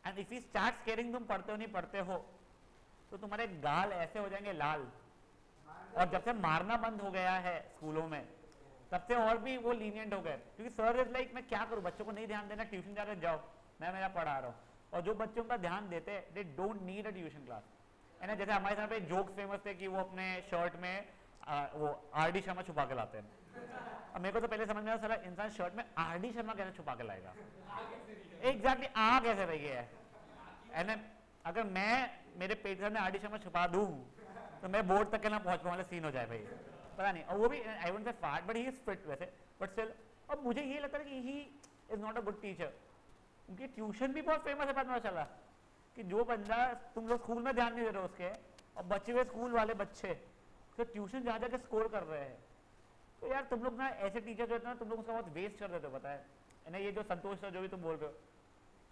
and if he starts caring तुम पढ़ते हो नहीं पढ़ते हो, तो तुम्हारे गाल ऐसे हो जाएंगे लाल। और जब से मारना बंद हो गया है स्कूलों में, तब से और भी वो लीनियंट हो गए, क्योंकि सर इज लाइक मैं क्या करूं, बच्चों को नहीं ध्यान देना, ट्यूशन जाकर जाओ, मैं मेरा पढ़ा रहा हूँ। और जो बच्चों का ध्यान देते हैं they don't need a tuition class, है ना। जैसे हमारे यहाँ पे जोक्स फेमस थे कि वो अपने शर्ट में वो आर.डी. शर्मा छुपा के लाते हैं। अब मेरे को तो पहले समझ में आया सारा इंसान शर्ट में आर.डी. शर्मा कैसे छुपा के लाएगा, एग्जैक्टली आ कैसे रही है। एंड अगर मैं मेरे पेट में आर.डी. शर्मा छुपा दूं तो मैं बोर्ड तक के ना पहुंच पाऊँ वाला सीन हो जाए भाई, पता नहीं। और वो भी I won't say fat, but he is fit वैसे, बट स्टिल। अब मुझे ये लगता है कि he is not a good teacher. उनकी ट्यूशन भी बहुत फेमस है, पता चला कि जो बंदा तुम लोग स्कूल में ध्यान नहीं दे रहे उसके, और बचे हुए स्कूल वाले बच्चे तो ट्यूशन जा जाके स्कोर कर रहे हैं। तो यार तुम लोग ना ऐसे टीचर जो है ना, तुम लोग उसका बहुत वेस्ट कर देते हो, पता है ना। ये जो संतोष सर जो भी तुम बोल रहे हो,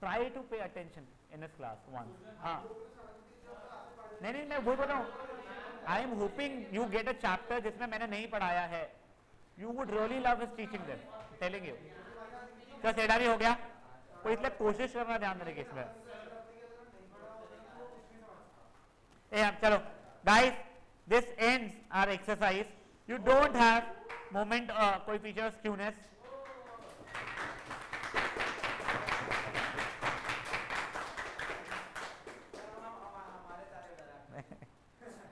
try to pay attention in this class once. हाँ नहीं मैं वो बोल रहा हूँ, I am hoping you get a chapter जिसमें मैंने नहीं पढ़ाया है, you would really love his teaching them, telling you. तो सेडा भी हो गया, तो इसलिए कोशिश करना ध्यान देने की इसमें। चलो guys, this ends our exercise. You don't have moment coefficient of skewness.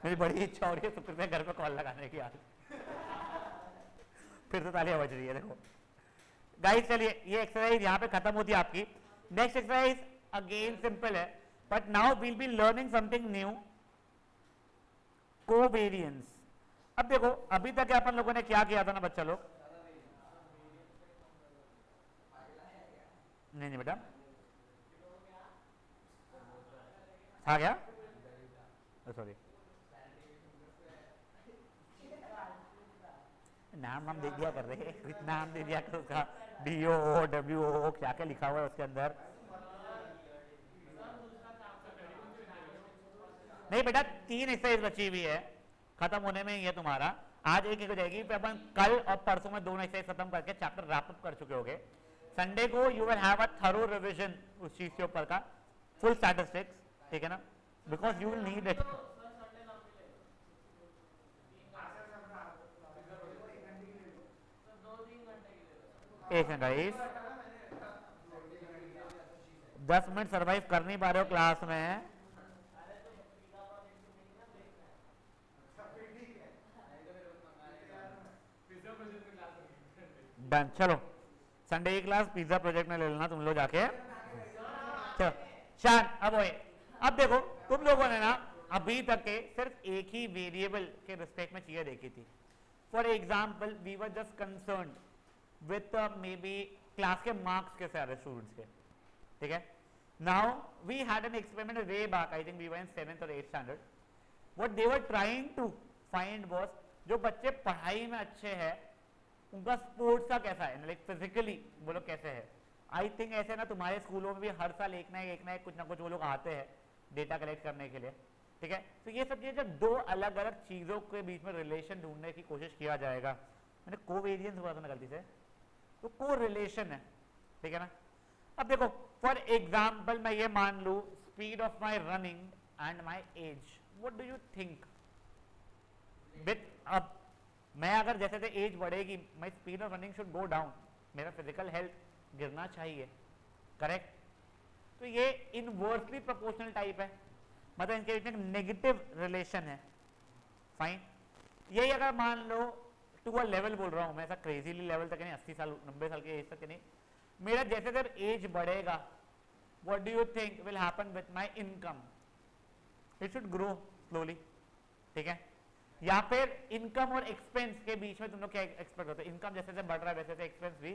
मेरी बड़ी इच्छा हो रही है सुप्रीत में घर पे कॉल लगाने की आज। फिर तो तालियां बज रही है देखो गाइस। चलिए ये एक्सरसाइज यहाँ पे खत्म होती है आपकी। नेक्स्ट एक्सरसाइज अगेन सिंपल है, but now we'll be learning something new, covariance. अब देखो अभी तक अपन लोगों ने क्या किया था ना बच्चा लोग, नहीं बेटा था क्या, सॉरी नाम दे दिया कर रहे, कुछ नाम दे दिया कर उसका, DO WO क्या क्या लिखा हुआ है उसके अंदर। नहीं बेटा 3 एक्सरसाइज बची हुई है, खत्म होने में ये तुम्हारा आज एक हो जाएगी। फिर अपन कल और परसों में 2 एक्सरसाइज खत्म करके चैप्टर रैप अप कर चुके होगे। संडे को you will have a thorough revision उस चीज के ऊपर का, फुल स्टैटिस्टिक्स, ठीक है ना, because you will need it. एक मिनट 10 मिनट सर्वाइव कर नहीं पा रहे हो क्लास में, डन। चलो संडे की क्लास पिज्जा प्रोजेक्ट में ले लेना तुम लोग जाके। चलो शान अब होए। अब देखो तुम लोगों ने ना अभी तक के सिर्फ एक ही वेरिएबल के रिस्पेक्ट में चीजें देखी थी। For example we were just concern with maybe class के मार्क्स के सारे स्टूडेंट्स के, ठीक है। Now we had an experiment way back, I think we were in 7th और 8th standard. What they were trying to find was जो बच्चे पढ़ाई में अच्छे हैं उनका स्पोर्ट्स का कैसा है, लाइक फिजिकली वो लोग कैसे है। आई थिंक ऐसे ना तुम्हारे स्कूलों में भी हर साल एक ना एक कुछ ना कुछ वो लोग आते हैं डेटा कलेक्ट करने के लिए, ठीक है। तो ये सब चीजें जब 2 अलग अलग चीजों के बीच में रिलेशन ढूंढने की कोशिश किया जाएगा, मैंने कोवेरियंस हुआ था ना गलती से, तो को रिलेशन है, ठीक है ना। अब देखो फॉर एग्जाम्पल मैं ये मान लू speed of my running and my age, what do you think with, अब मैं अगर जैसे जैसे एज बढ़ेगी my speed of running should go down, मेरा फिजिकल हेल्थ गिरना चाहिए, करेक्ट। तो ये इनवर्सली प्रोपोर्शनल टाइप है, मतलब इनके बीच में नेगेटिव रिलेशन है, फाइन। यही अगर मान लो टू अ लेवल बोल रहा हूं मैं, ऐसा क्रेजीली लेवल तक नहीं, 80 साल 90 साल की एज तक नहीं, मेरा जैसे जैसे एज बढ़ेगा what do you think will happen with my income, it should grow slowly, ठीक है। या फिर इनकम और एक्सपेंस के बीच में तुम लोग क्या एक्सपेक्ट करते हो, इनकम जैसे जैसे बढ़ रहा है वैसे वैसे एक्सपेंस भी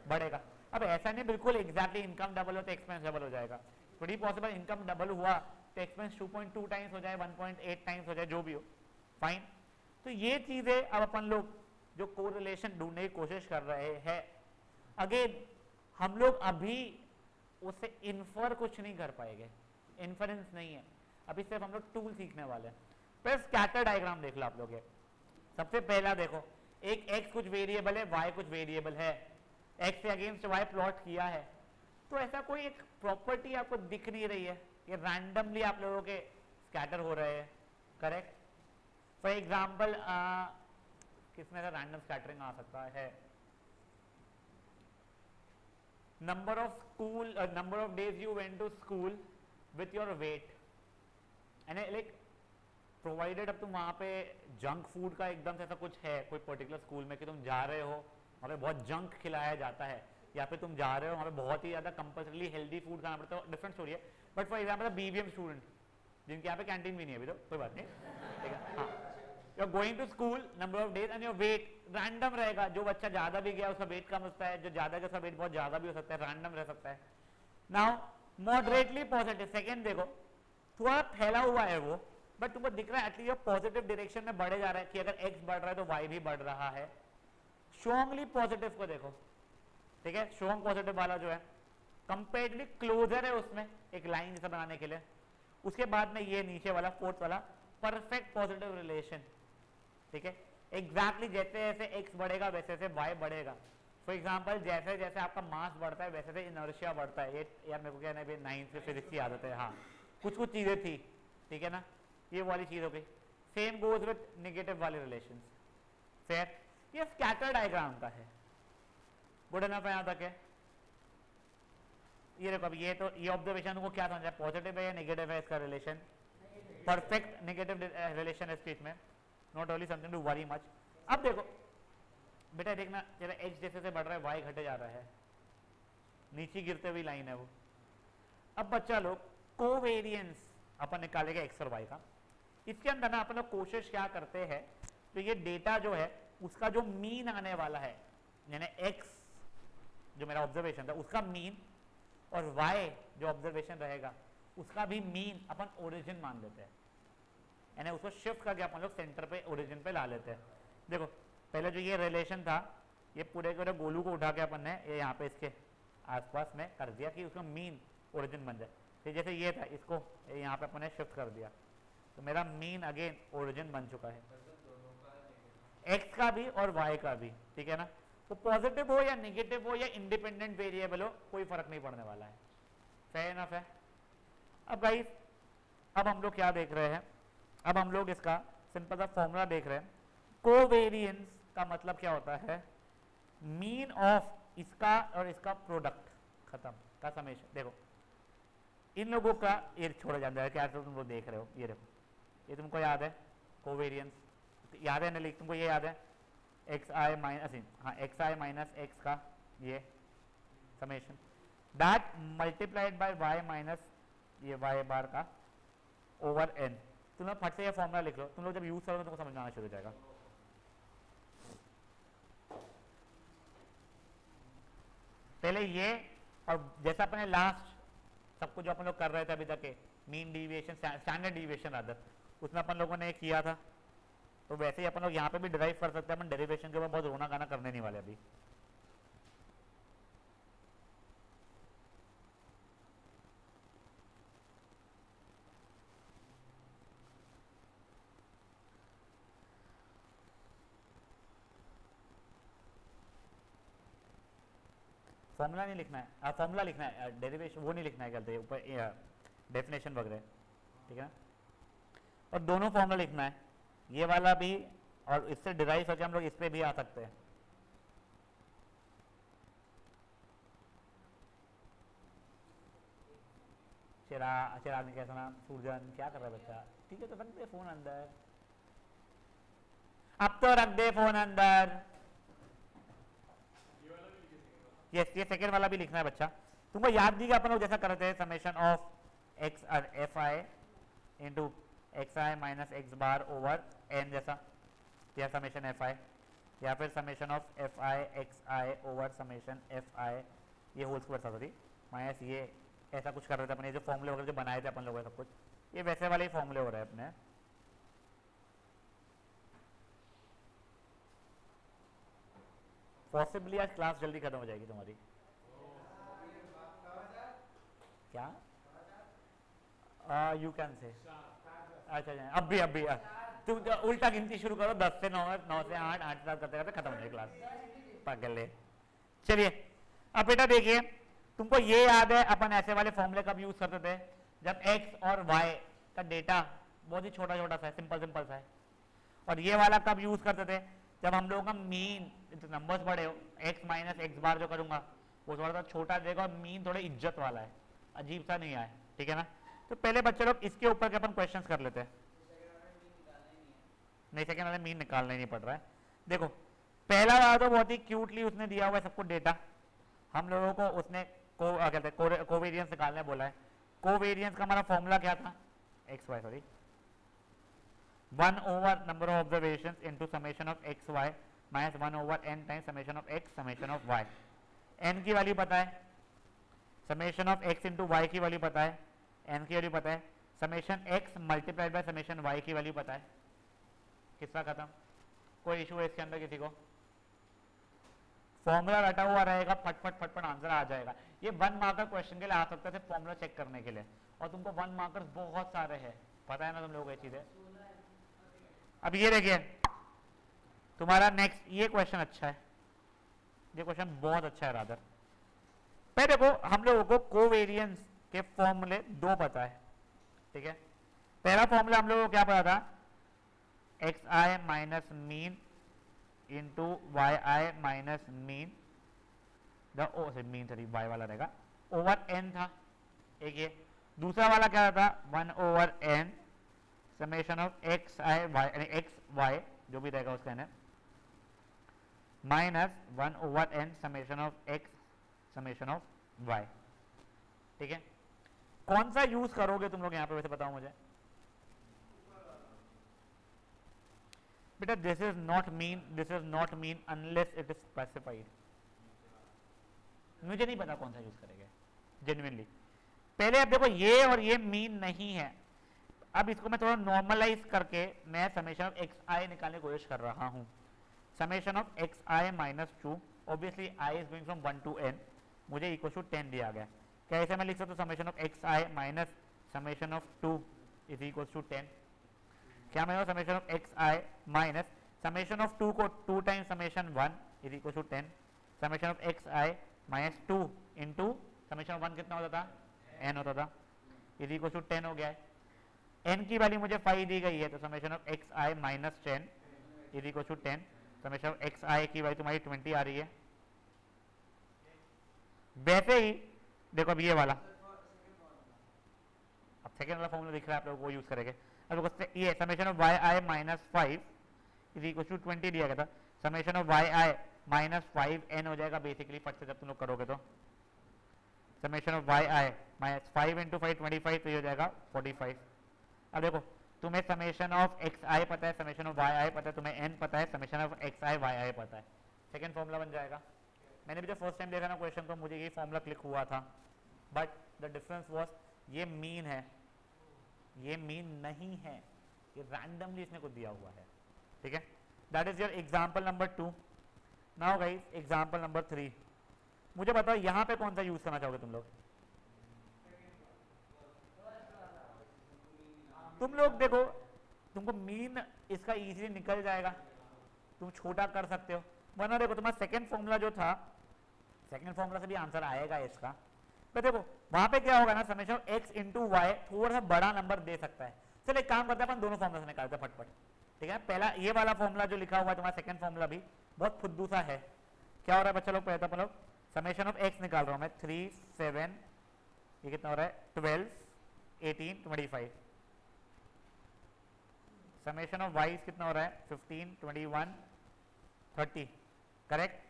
बढ़ेगा। अब ऐसा नहीं बिल्कुल एग्जैक्टली इनकम डबल हो तो एक्सपेंस डबल हो जाएगा, थोड़ी पॉसिबल इनकम डबल हुआ तो एक्सपेंस 2.2 टाइम्स हो जाए, 1.8 टाइम्स हो जाए, जो भी हो, फाइन। तो ये चीजें अब अपन लोग जो कोरिलेशन ढूंढने की कोशिश कर रहे हैं, अगेन हम लोग अभी उससे इन्फर कुछ नहीं कर पाएंगे, इन्फरेंस नहीं है अभी, सिर्फ हम लोग टूल सीखने वाले हैं। फिर स्कैटर डायग्राम देख लो आप लोग। सबसे पहला देखो एक x कुछ वेरिएबल है, y कुछ वेरिएबल है, x से अगेंस्ट y प्लॉट किया है, तो ऐसा कोई एक प्रॉपर्टी आपको दिख नहीं रही है, ये रैंडमली आप लोगों के स्कैटर हो रहे हैं, करेक्ट। फॉर एग्जाम्पल किसमें से रैंडम स्कैटरिंग आ सकता है, number of days you went to school with your weight, and like provided अब तुम वहाँ पे जंक फूड का एकदम से ऐसा कुछ है कोई पर्टिकुलर स्कूल में कि तुम जा रहे हो वहाँ पे बहुत जंक खिलाया जाता है, या फिर तुम जा रहे हो वहाँ पे बहुत ही ज़्यादा कंपल्सरी हेल्दी फूड खाना पड़ता है, डिफरेंट स्टोरी है। But for example BBM student जिनके यहाँ पे कैंटीन भी नहीं है अभी, तो कोई बात नहीं, ठीक है। हाँ, you are going to school, number of days and your weight random रहेगा, जो बच्चा ज़्यादा भी गया उसका वेट कम होता है, जो ज़्यादा गया उसका वेट बहुत ज़्यादा भी हो सकता है, रैंडम रह सकता है। नाउ मॉडरेटली पॉजिटिव, सेकेंड देखो थोड़ा फैला हुआ है वो, बट तुमको दिख रहा है एटलीस्ट पॉजिटिव डायरेक्शन में बढ़े जा रहा है कि अगर x बढ़ रहा है तो y भी बढ़ रहा है। स्ट्रॉन्गली पॉजिटिव को देखो, ठीक है, स्ट्रॉन्ग पॉजिटिव वाला जो है कंपेरेटिवली क्लोजर है उसमें एक लाइन जैसा बनाने के लिए। उसके बाद में ये नीचे वाला फोर्थ वाला परफेक्ट पॉजिटिव रिलेशन, ठीक है, एग्जैक्टली जैसे जैसे x बढ़ेगा वैसे वैसे y बढ़ेगा। फॉर एग्जाम्पल जैसे जैसे आपका मास बढ़ता है वैसे वैसे इनर्शिया बढ़ता है। ये यार मेरे को क्या है, 9th से फिजिक्स की आदत है। हाँ कुछ कुछ चीजें थी, ठीक है ना, ये वाली चीज हो गई। सेम गोज विद नेगेटिव वाले रिलेशंस। फेयर, ये स्कैटर डायग्राम का है। गुड इनफ है, यहां तक है। ये देखो अब ये तो ये ऑब्जर्वेशन को क्या समझा, पॉजिटिव है या नेगेटिव है इसका रिलेशन? परफेक्ट नेगेटिव रिलेशन है स्पीच में, not only something to worry much. अब देखो बेटा देखना, तेरा एक्स जैसे से बढ़ रहा है, वाई घटे जा रहा है, नीचे गिरते हुई लाइन है वो। अब बच्चा लोग कोवेरियंस अपन निकालेगा एक्स और वाई का। इसके अंदर ना अपन लोग कोशिश क्या करते हैं, तो ये डेटा जो है उसका जो मीन आने वाला है, यानी एक्स जो मेरा ऑब्जर्वेशन था उसका मीन, और वाई जो ऑब्जर्वेशन रहेगा उसका भी मीन अपन ओरिजिन मान लेते हैं, यानी उसको शिफ्ट करके अपन लोग सेंटर पे ओरिजिन पे ला लेते हैं। देखो पहले जो ये रिलेशन था, ये पूरे के गोलू को उठा के अपन ने ये यहाँ पे इसके आसपास में कर दिया कि उसका मीन ओरिजिन बन जाए। फिर जैसे ये था, इसको यहाँ पे अपन ने शिफ्ट कर दिया, तो मेरा मीन अगेन ओरिजिन बन चुका है, एक्स का भी और वाई का भी, ठीक है ना। तो पॉजिटिव हो या नेगेटिव हो या इंडिपेंडेंट वेरिएबल हो, कोई फर्क नहीं पड़ने वाला है। फेयर इनफ है। अब गाइस अब हम लोग क्या देख रहे हैं, अब हम लोग इसका सिंपल सा फॉर्मूला देख रहे हैं। कोवेरियंस का मतलब क्या होता है, मीन ऑफ इसका और इसका प्रोडक्ट खत्म का समेशन। देखो इन लोगों का ये छोड़ा जाता है, क्या तुम लोग देख रहे हो, ये देखो ये तुमको याद है कोवेरियंस, याद है ना, लिख तुमको ये याद है एक्स आई माइनस, हाँ एक्स आई माइनस एक्स का ये summation, that multiplied by y minus ये वाई बार का ओवर एन। तुम लोग फट से ये फॉर्मूला लिख लो, तुम लोग जब यूज करोगे तुमको समझ में आना शुरू हो जाएगा। पहले ये, और जैसा अपने लास्ट सब कुछ जो अपन लोग कर रहे थे अभी तक, मीन डिविएशन स्टैंडर्ड डिविएशन आदत, उसमें अपन लोगों ने किया था, तो वैसे ही अपन लोग यहाँ पे भी डिराइव कर सकते हैं। अपन डेरिवेशन के ऊपर बहुत रोना गाना करने नहीं वाले अभी। फॉर्मूला नहीं लिखना है, फॉर्मूला लिखना है, डेरिवेशन वो नहीं लिखना है, कहते हैं ऊपर डेफिनेशन वगैरह, ठीक है ना। और दोनों फॉर्मूला लिखना है, ये वाला भी और इससे डिराइव करके हम लोग इस पे भी आ सकते हैं। चिराग ने कैसा नाम, सूरजन क्या कर रहा है बच्चा, ठीक है तो रख दे फोन अंदर, अब तो रख दे फोन अंदर। यस ये सेकेंड वाला भी लिखना है बच्चा। तुमको याद नहीं कि अपन लोग जैसा करते हैं summation of x f i into x i minus x bar over n जैसा, या समेशन एफ आई, या फिर summation of F i x i over summation f i ये होल स्क्वायर था सॉरी माइनस ये, ऐसा कुछ कर रहे थे अपन। ये जो फॉर्मूले वगैरह जो बनाए थे अपन लोगों ने सब कुछ, ये वैसे वाले ही फॉर्मूले हो रहे हैं अपने। पॉसिबली आज क्लास जल्दी खत्म हो जाएगी तुम्हारी। क्या यू कैन से, अच्छा अब भी तुम उल्टा गिनती शुरू करो, 10 से 9, 9 से 8, 8 से 7 करते करते खत्म हो जाएगी क्लास, पागल है। चलिए अब बेटा देखिए, तुमको ये याद है अपन ऐसे वाले फॉर्मूले कब यूज करते थे, जब x और y का डेटा बहुत ही छोटा छोटा सा है, सिंपल सिंपल सा है। और ये वाला कब यूज करते थे, जब हम लोगों का मीन नंबर्स बड़े हो, x माइनस एक्स बार जो करूंगा वो थोड़ा सा छोटा देगा, और मीन थोड़ा इज्जत वाला है, अजीब सा नहीं आए, ठीक है ना। तो पहले बच्चे लोग इसके ऊपर के अपन क्वेश्चंस कर लेते हैं। नहीं सेकेंड वाले मीन निकालना ही नहीं पड़ रहा है। देखो पहला वाला तो बहुत ही क्यूटली उसने दिया हुआ है सबको डेटा, हम लोगों को उसने कहते हैं कोवेरियंस निकालने बोला है। कोवेरियंस का हमारा फॉर्मूला क्या था, x y sorry 1 over number of observations into summation of x y minus 1 over n times summation of x summation of y. n की वैल्यू पता है, summation of x into y की value पता है, n की value पता है, summation x multiplied by summation y की वैल्यू पता है। किसका खत्म, कोई इशू है इसके अंदर किसी को? फॉर्मूला रटा हुआ रहेगा, फटफट फटफट आंसर आ जाएगा। ये 1 मार्कर क्वेश्चन के लिए आ सकते थे फॉर्मूला चेक करने के लिए, और तुमको 1 मार्कर्स बहुत सारे हैं, पता है ना तुम लोगों को ये चीजें। अब ये देखिए तुम्हारा नेक्स्ट ये क्वेश्चन अच्छा है, ये क्वेश्चन बहुत अच्छा है रादर। पहले देखो हम लोगों को कोवेरियंस के फॉर्मूले दो पता है, ठीक है। पहला फॉर्मूला हम लोगों को क्या पता था, x i minus mean into y i minus mean the ओ से मीन सॉरी वाई वाला रहेगा ओवर एन था एक ये। दूसरा वाला क्या था 1 over n summation of x i y यानी एक्स वाई जो भी रहेगा उसका है minus 1 over n summation of x summation of y, ठीक है। कौन सा यूज करोगे तुम लोग यहाँ पे वैसे बताओ मुझे बेटा। This is not mean unless it is specified. मुझे नहीं पता कौन सा यूज करेंगे जेन्युइनली। पहले अब देखो ये और ये मीन नहीं है, अब इसको मैं थोड़ा नॉर्मलाइज करके मैं समेशन ऑफ एक्स आई निकालने की कोशिश कर रहा हूं। Summation of x i minus 2 obviously i is going from 1 to n, मुझे इक्वल टू 10 दिया गया। कैसे मैं लिख सकता हूँ summation of x i minus summation of 2 is equal to 10। क्या मैं summation of x i minus summation of 2 को 2 times summation 1 is equal to 10, summation of x i minus 2 into summation of 1 कितना होता था n होता था is equal to 10 हो गया है। n की वैल्यू मुझे 5 दी गई है तो summation of x i minus 10 is equal to 10, summation of x i की वैल्यू तुम्हारी 20 आ रही है। वैसे ही देखो अब ये वाला, अब सेकेंड वाला फॉर्मूला दिख रहा है आप लोगों को यूज करेंगे। अब ये summation of y i minus 5 is equal to 20 दिया गया था, summation of y i minus 5n हो जाएगा बेसिकली फट से जब तुम लोग करोगे तो। Summation of y i minus 5 into 5 25 तो ये हो जाएगा 45। अब देखो तुम्हें समेशन ऑफ एक्स आई पता है, समेशन ऑफ वाई आई पता है, तुम्हें n पता है, summation of x i y i पता है, सेकेंड फॉर्मूला बन जाएगा। मैंने भी जब फर्स्ट टाइम देखा ना क्वेश्चन तो मुझे ये फॉर्मूला क्लिक हुआ था, बट द डिफरेंस वाज ये मीन है, ये मीन नहीं है, ये रैंडमली इसने कुछ दिया हुआ है, ठीक है। That is your example number 2। Now guys example number 3, मुझे बताओ यहाँ पे कौन सा यूज करना चाहोगे तुम लोग। तुम लोग देखो तुमको मीन इसका इजीली निकल जाएगा, तुम छोटा कर सकते हो, वरना देखो तुम्हारा सेकंड फॉर्मूला जो था, सेकंड फॉर्मूला से भी आंसर आएगा इसका। तो देखो वहां पे क्या होगा ना summation of x into y थोड़ा सा बड़ा नंबर दे सकता है। चलो एक काम करते हैं अपन दोनों फॉर्मूला से निकालते हैं फटफट, ठीक है। पहला ये वाला फॉर्मूला जो लिखा हुआ है तुम्हारा सेकंड फॉर्मूला भी बहुत फुद्दू सा है। क्या हो रहा है बच्चा लोग, पहले तो समेशन ऑफ एक्स निकाल रहा हूं मैं 3 7 ये कितना हो रहा है 12 18 25, समेशन ऑफ वाई कितना हो रहा है 15 21 30, करेक्ट।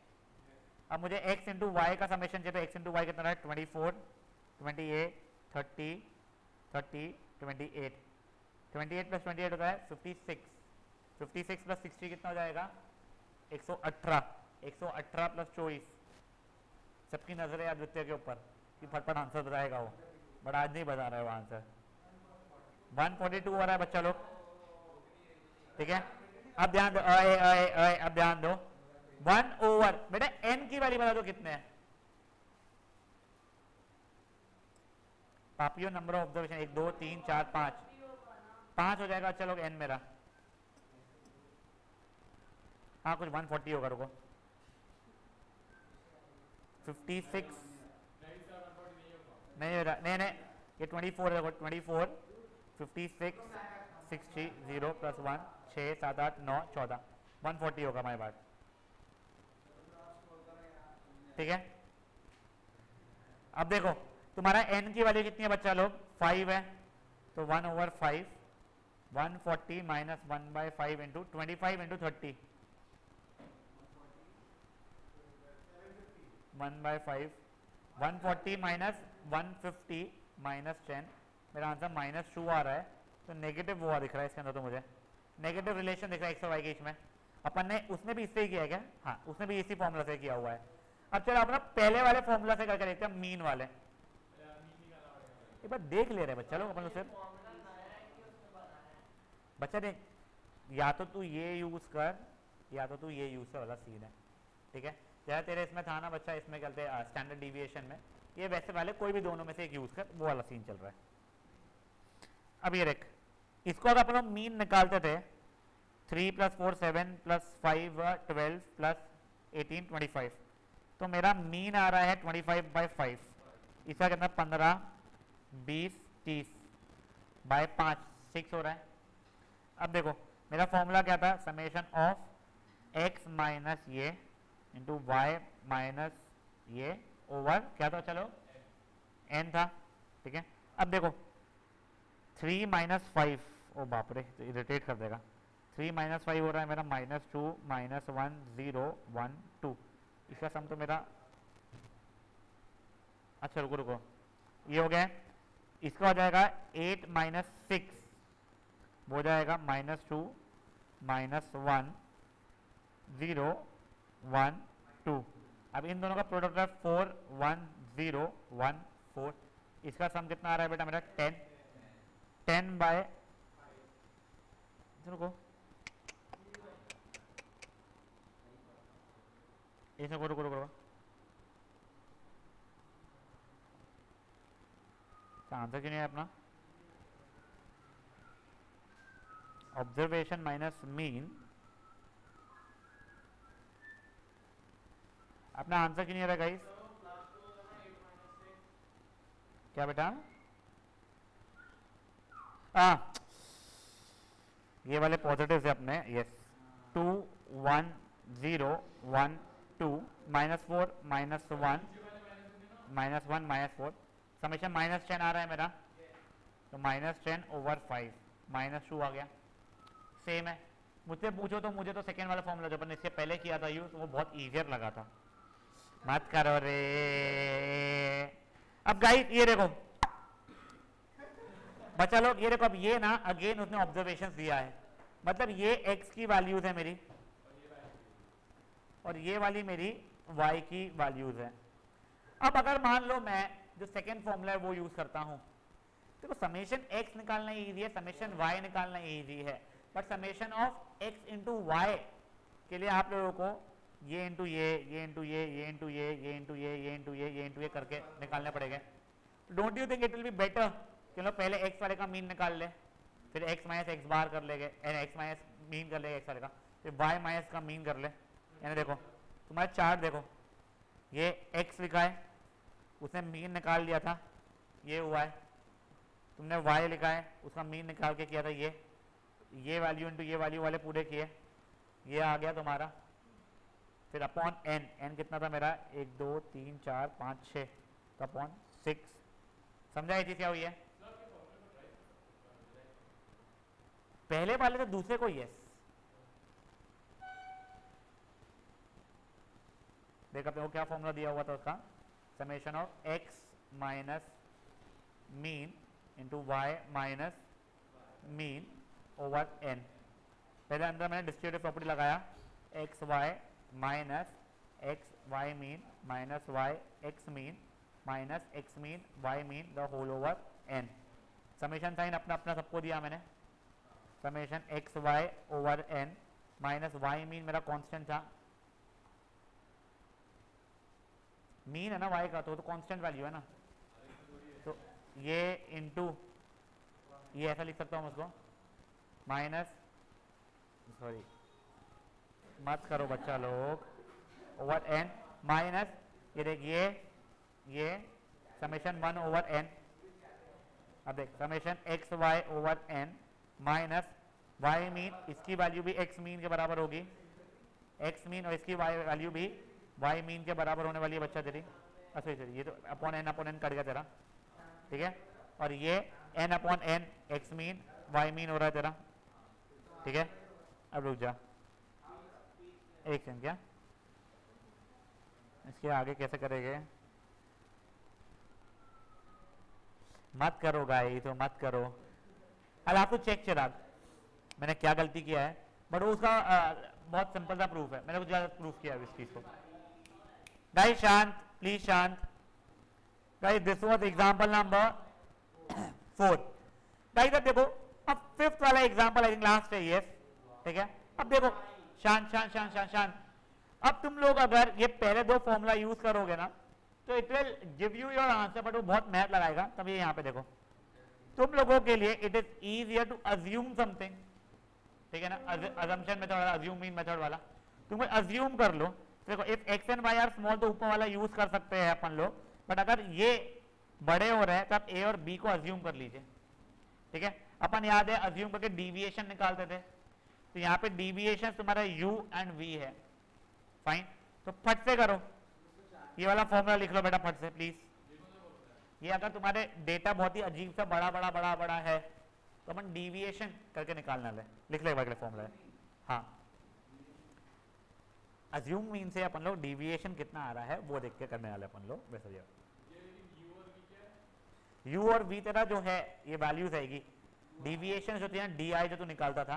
अब मुझे x इंटू वाई का समेशन चाहिए तो x इंटू वाई कितना है 24 28 30 30 28 28 प्लस 28 होता है 56 56 प्लस 60 कितना हो जाएगा 118 118 प्लस 24। सबकी नजर है आदित्य के ऊपर कि फटफट आंसर बताएगा वो, बट आज नहीं बता रहा है वो आंसर। 142 हो रहा है बच्चा लोग, ठीक है। अब ध्यान दो, अब ध्यान दो 1 ओवर बेटा n की वैल्यू बता दो कितने हैं पापियो, नंबर ऑफ ऑब्जर्वेशन 1 2 3 4 5 5 हो जाएगा। अच्छा लोग n मेरा, हाँ कुछ 140 होगा, रुको 56 नहीं हो रहा, नहीं ये 24 है, 24 56 60 0 प्लस 1 6 7 8 9 14 140 होगा हमारे पास, ठीक है। अब देखो तुम्हारा n की वैल्यू कितनी है बच्चा लोग 5 है, तो 1 over 5 140 minus 1 by 5 into 25 into 30 1 by 5 140 minus 150 minus 10, मेरा आंसर -2 आ रहा है, तो नेगेटिव हुआ दिख रहा है इसके अंदर, तो मुझे नेगेटिव रिलेशन दिख रहा है एक्स और वाई के बीच में। अपन ने उसने भी इससे ही किया क्या, हाँ उसने भी इसी फॉर्मूला से किया हुआ है। अब चलो अपना पहले वाले फॉर्मूला से करके देखते हैं, मीन वाले एक बार देख ले रहे बच्चा लोग अपन लोग। बच्चा देख या तो तू ये यूज कर या तो तू ये यूज कर वाला सीन है, ठीक है। जैसे तेरे इसमें था ना बच्चा, इसमें कहते हैं स्टैंडर्ड डिविएशन में, ये वैसे वाले कोई भी दोनों में से एक यूज कर, वो वाला सीन चल रहा है। अब ये देख इसको अगर अपन मीन निकालते थे 3 प्लस 4 7 प्लस 5 12 प्लस 18 25, तो मेरा मीन आ रहा है 25/5, इसका कितना 15 20 30 बाय 5 6 हो रहा है। अब देखो मेरा फॉर्मूला क्या था, समेशन ऑफ x माइनस ये इंटू वाई माइनस ये ओवर क्या था, चलो n था, ठीक है। अब देखो 3 माइनस 5, ओ बाप रे तो इरिटेट कर देगा, 3 माइनस 5 हो रहा है मेरा -2 -1 0 1 2, इसका सम तो मेरा, अच्छा रुको रुको ये हो गया, इसका हो जाएगा 8 माइनस 6 हो जाएगा -2 -1 0 1 2। अब इन दोनों का प्रोडक्ट है 4 1 0 1 4, इसका सम कितना आ रहा है बेटा मेरा 10 बाय, रुको ऐसे रुको रुको रुको, आंसर क्यों नहीं है अपना, ऑब्जर्वेशन माइनस मीन, अपना आंसर क्यों नहीं आ रहा गाइस, क्या बेटा, ये वाले पॉजिटिव है अपने, यस 2 1 0 1 2 -4 -1 -4, समेशन -10 आ रहा है मेरा, तो -10 ओवर 5 -2 आ गया, सेम है। मुझसे पूछो तो मुझे तो सेकेंड वाला फॉर्मूला जो अपन इससे पहले किया था यूज, वो बहुत इजियर लगा था, मत करो रे। अब गाइस ये देखो बच्चा लोग, ये देखो अब ये ना अगेन उसने ऑब्जर्वेशन दिया है, मतलब ये x की वैल्यूज है मेरी और ये वाली मेरी y की वैल्यूज है। अब अगर मान लो मैं जो सेकेंड फॉर्मूला है वो यूज करता हूं, देखो समेशन x निकालना इजी है, समेशन y निकालना इजी है, but summation of x into y के लिए आप लोगों को ये इंटू ये इंटू ये इंटू ये इंटू ये इंटू ये इंटू ये करके निकालने पड़ेगा। Don't you think it will be better, चलो पहले x वाले का मीन निकाल ले, फिर x माइनस एक्स बार कर लेंगे, x माइनस मीन कर लेंगे x वाले का, फिर y माइनस का मीन कर ले, यानी देखो तुम्हारा चार्ट देखो, ये x लिखा है, उसने मीन निकाल लिया था, ये हुआ है, तुमने y लिखा है, उसका मीन निकाल के किया था, ये वैल्यू इंटू ये वैल्यू वाले पूरे किए, ये आ गया तुम्हारा, फिर अपॉन n कितना था मेरा 1 2 3 4 5 6, तो अपॉन 6, समझा ये चीज क्या हुई है, पहले वाले तो दूसरे को यस, देख अपने को क्या फॉर्मूला दिया हुआ था उसका, summation of x minus mean into y minus mean over n, पहले अंदर मैंने डिस्ट्रीब्यूटिव प्रॉपर्टी लगाया, x y minus x y mean minus y x mean minus x mean y mean the whole over n, summation sign अपना अपना सबको दिया मैंने, summation x y over n minus y mean मेरा constant था, mean है ना y का, तो कांस्टेंट वैल्यू है ना, तो ये इंटू ये ऐसा लिख सकता हूँ उसको, माइनस, सॉरी मत करो बच्चा लोग, ओवर n माइनस ये देख ये समेशन 1 ओवर n, अब देख summation x y over n minus y mean, इसकी वैल्यू भी एक्स मीन के बराबर होगी, एक्स मीन और इसकी वाई वैल्यू भी वाई मीन के बराबर होने वाली है बच्चा तेरी, अच्छा ये तो अपॉन एन कट गया तेरा, ठीक है, और ये n upon n x mean y mean हो रहा है तेरा, ठीक है। अब रुक जा एक सेकंड, क्या इसके आगे कैसे करेंगे, मत करो गाइस, तो मत करो, आई हैव टू चेक चिराग मैंने क्या गलती किया है, बट उसका बहुत सिंपल सा प्रूफ है, मैंने कुछ ज्यादा प्रूफ किया है इस चीज को। गाइस शांत, प्लीज शांत guys, this was example number 4। Guys अब देखो, अब फिफ्थ वाला एग्जांपल आई थिंक लास्ट है, यस, ठीक है। अब देखो शांत शांत शांत शांत शांत, अब तुम लोग अगर ये पहले दो फॉर्मूला यूज करोगे ना तो it will give you your answer, but वो बहुत मेहनत लगाएगा, तभी यहाँ पे देखो तुम लोगों के लिए it is easier to assume something, ठीक है ना, अजम्पशन मेथड वाला, अज्यूम मीन मेथड वाला, तुम अज्यूम कर लो देखो if x and y are small तो ऊपर वाला यूज कर सकते हैं अपन लोग, बट अगर ये बड़े हो रहे हैं तो आप ए और बी को अज्यूम कर लीजिए, ठीक है। अपन याद है अज्यूम करके डीविएशन निकालते थे, तो यहाँ पे डीविएशन तुम्हारा u एंड v है, फाइन। तो फट से करो, ये वाला फॉर्मूला लिख लो बेटा फट से प्लीज। ये अगर तुम्हारे डेटा बहुत ही अजीब सा बड़ा बड़ा बड़ा बड़ा है तो अपन डीविएशन करके निकालना ले, लिख ले भाई फॉर्मूला है। हाँ, अज्यूम मीन से अपन लोग डीविएशन कितना आ रहा है वो देख के करने वाले अपन लोग। वैसे u और v तेरा जो है ये वैल्यूज आएगी, डीविएशन जो थी डी आई जो तू निकालता था,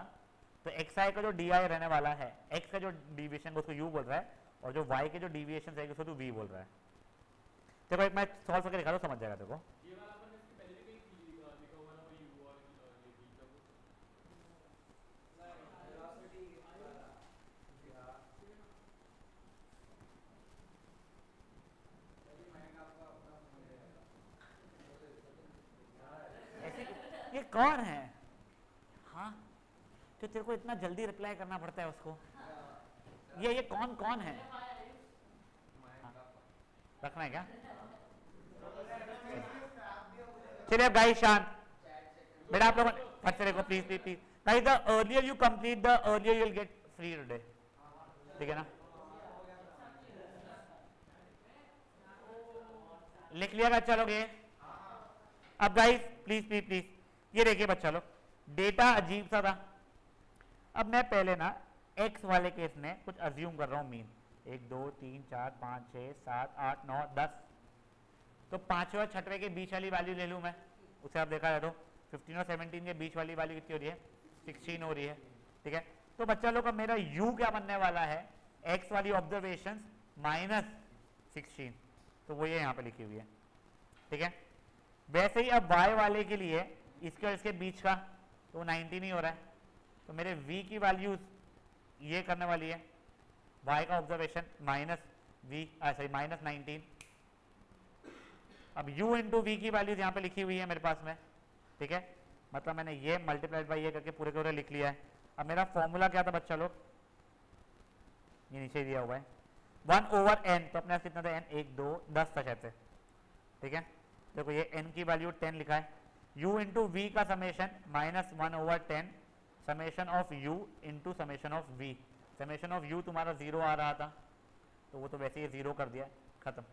तो एक्स आई का जो डी आई रहने वाला है, एक्स का जो डीविएशन उसको u बोल रहा है, और जो y के जो डीविएशन है उसको तू v बोल रहा है। देखो एक मैं सॉल्व करके दिखा दो, समझ जाएगा देखो। ये कौन है? हाँ, तो तेरे को इतना जल्दी रिप्लाई करना पड़ता है उसको। ये कौन कौन है? हाँ, रखना है क्या? चलिए गाइस शांत बेटा, आप लोग फट से देखो please please please guys. The earlier you complete the earlier you will get free today, ठीक है ना? लिख लिया बच्चा लोग ये। अब गाइस प्लीज प्लीज प्लीज ये देखिए बच्चा लोग, डेटा अजीब सा था। अब मैं पहले ना x वाले केस में कुछ अज्यूम कर रहा हूँ मीन 1 2 3 4 5 6 7 8 9 10, तो पांचवें और छठवें के बीच वाली वैल्यू ले लूँ मैं, उसे आप देखा जाए तो 15 और 17 के बीच वाली वैल्यू कितनी हो रही है? 16 हो रही है, ठीक है। तो बच्चा लोग अब मेरा u क्या बनने वाला है? x वाली ऑब्जर्वेशन माइनस 16, तो वो ये यहाँ पे लिखी हुई है, ठीक है। वैसे ही अब y वाले के लिए इसके और इसके बीच का तो 19 ही हो रहा है, तो मेरे v की वैल्यूज ये करने वाली है, y का observation minus v sorry minus 19। अब u इंटू वी की वैल्यूज यहाँ पे लिखी हुई है मेरे पास में, ठीक है। मतलब मैंने ये मल्टीप्लाइड बाई ये करके पूरे पूरे लिख लिया है। अब मेरा फॉर्मूला क्या था बच्चा लोग? ये नीचे दिया हुआ है 1/n, तो अपने पास कितना था n? 1 2 10 था शायद, ठीक है। देखो ये n की वैल्यू 10 लिखा है, u इंटू वी का summation minus 1/10 summation of u into summation of v। Summation of u तुम्हारा 0 आ रहा था, तो वो तो वैसे ही 0 कर दिया, खत्म।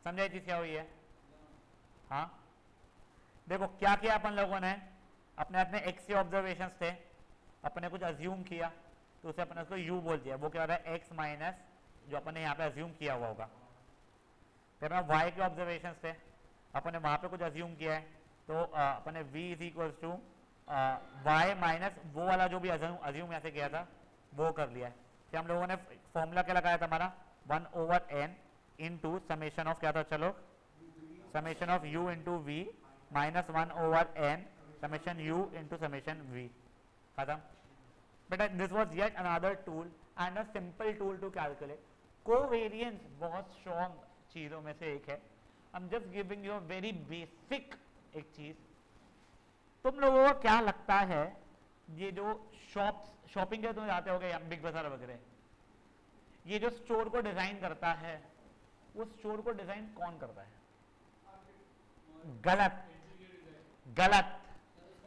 समझा चीज क्या हुई है? हाँ, देखो क्या किया अपन लोगों ने, अपने x के ऑब्जर्वेशंस थे, अपने कुछ अज्यूम किया, तो उसे अपने उसको u बोल दिया। वो क्या हो रहा है? x माइनस जो अपने यहाँ पे अज्यूम किया हुआ होगा। फिर y के ऑब्जर्वेशंस थे, अपने वहां पे कुछ अज्यूम किया है, तो अपने v is equal to y minus वो वाला जो भी अज्यूम यहाँ से किया था वो कर लिया है। फिर हम लोगों ने फॉर्मूला क्या लगाया था हमारा? 1/n इंटू समेशन ऑफ क्या था? चलो summation of u into v minus 1/n summation u into summation v, खत्म बेटा। This was yet another tool and a simple tool to calculate covariance. बहुत स्ट्रॉन्ग चीजों में से एक है। I am just giving you a very basic एक चीज। तुम लोगों को क्या लगता है ये जो शॉपिंग के तुम जाते होगे बिग बाजार वगैरह, ये जो स्टोर को डिजाइन करता है वो स्टोर को डिजाइन कौन करता है? गलत गलत,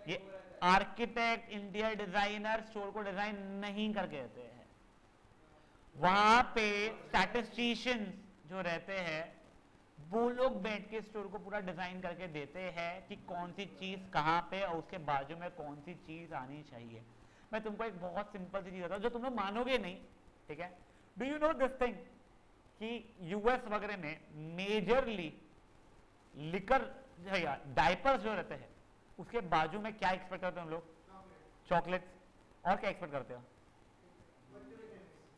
ये आर्किटेक्ट इंटीरियर डिजाइनर स्टोर को डिजाइन नहीं करके देते हैं। वहां पे स्टैटिस्टिशियंस जो रहते हैं वो लोग बैठ के स्टोर को पूरा डिजाइन करके देते हैं कि कौन सी चीज कहाँ पे और उसके बाजू में कौन सी चीज आनी चाहिए। मैं तुमको एक बहुत सिंपल सी चीज बताऊं जो तुम लोग मानोगे नहीं, ठीक है। Do you know this thing कि यूएस वगैरह में मेजरली लिकर डायपर्स जो रहते हैं उसके बाजू में क्या एक्सपेक्ट करते हो हम लोग? चॉकलेट्स। और क्या एक्सपेक्ट करते हो?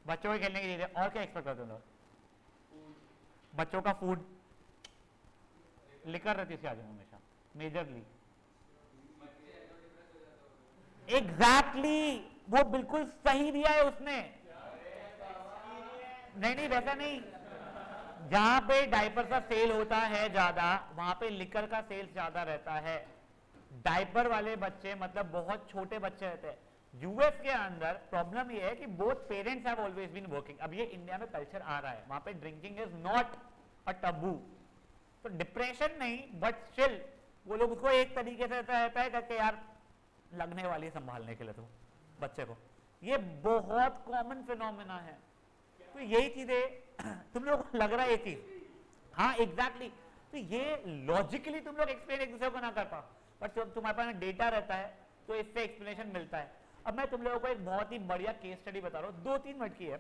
बच्चों के खेलने की चीजें। और क्या एक्सपेक्ट करते हो लोग? बच्चों का फूड। लिकर रहती है उसके आगे हमेशा मेजरली। एग्जैक्टली, वो बिल्कुल सही दिया है उसने। नहीं वैसा नहीं, जहां पे डायपर का सेल होता है ज्यादा वहां पे लिकर का सेल्स ज्यादा रहता है। डायपर वाले बच्चे मतलब बहुत छोटे बच्चे रहते हैं यूएस के अंदर प्रॉब्लम ये है कि both parents have always been working. अब ये इंडिया में कल्चर आ रहा है, वहां पे drinking is not a Tabu, तो डिप्रेशन नहीं बट स्टिल वो लोग उसको एक तरीके से रहता है करके यार लगने वाली संभालने के लिए तो बच्चे को, ये बहुत कॉमन फिनोमेना है। तो यही चीजें तुम लोग को लग रहा है ये चीज, हाँ एग्जैक्टली तो ये लॉजिकली तुम लोग एक्सप्लेन एक दूसरे को ना कर पाओ, बट जब तुम्हारे पास डेटा रहता है तो इससे एक्सप्लेनेशन मिलता है। अब मैं तुम लोगों को एक बहुत ही बढ़िया केस स्टडी बता रहा हूँ, 2-3 मिनट की है।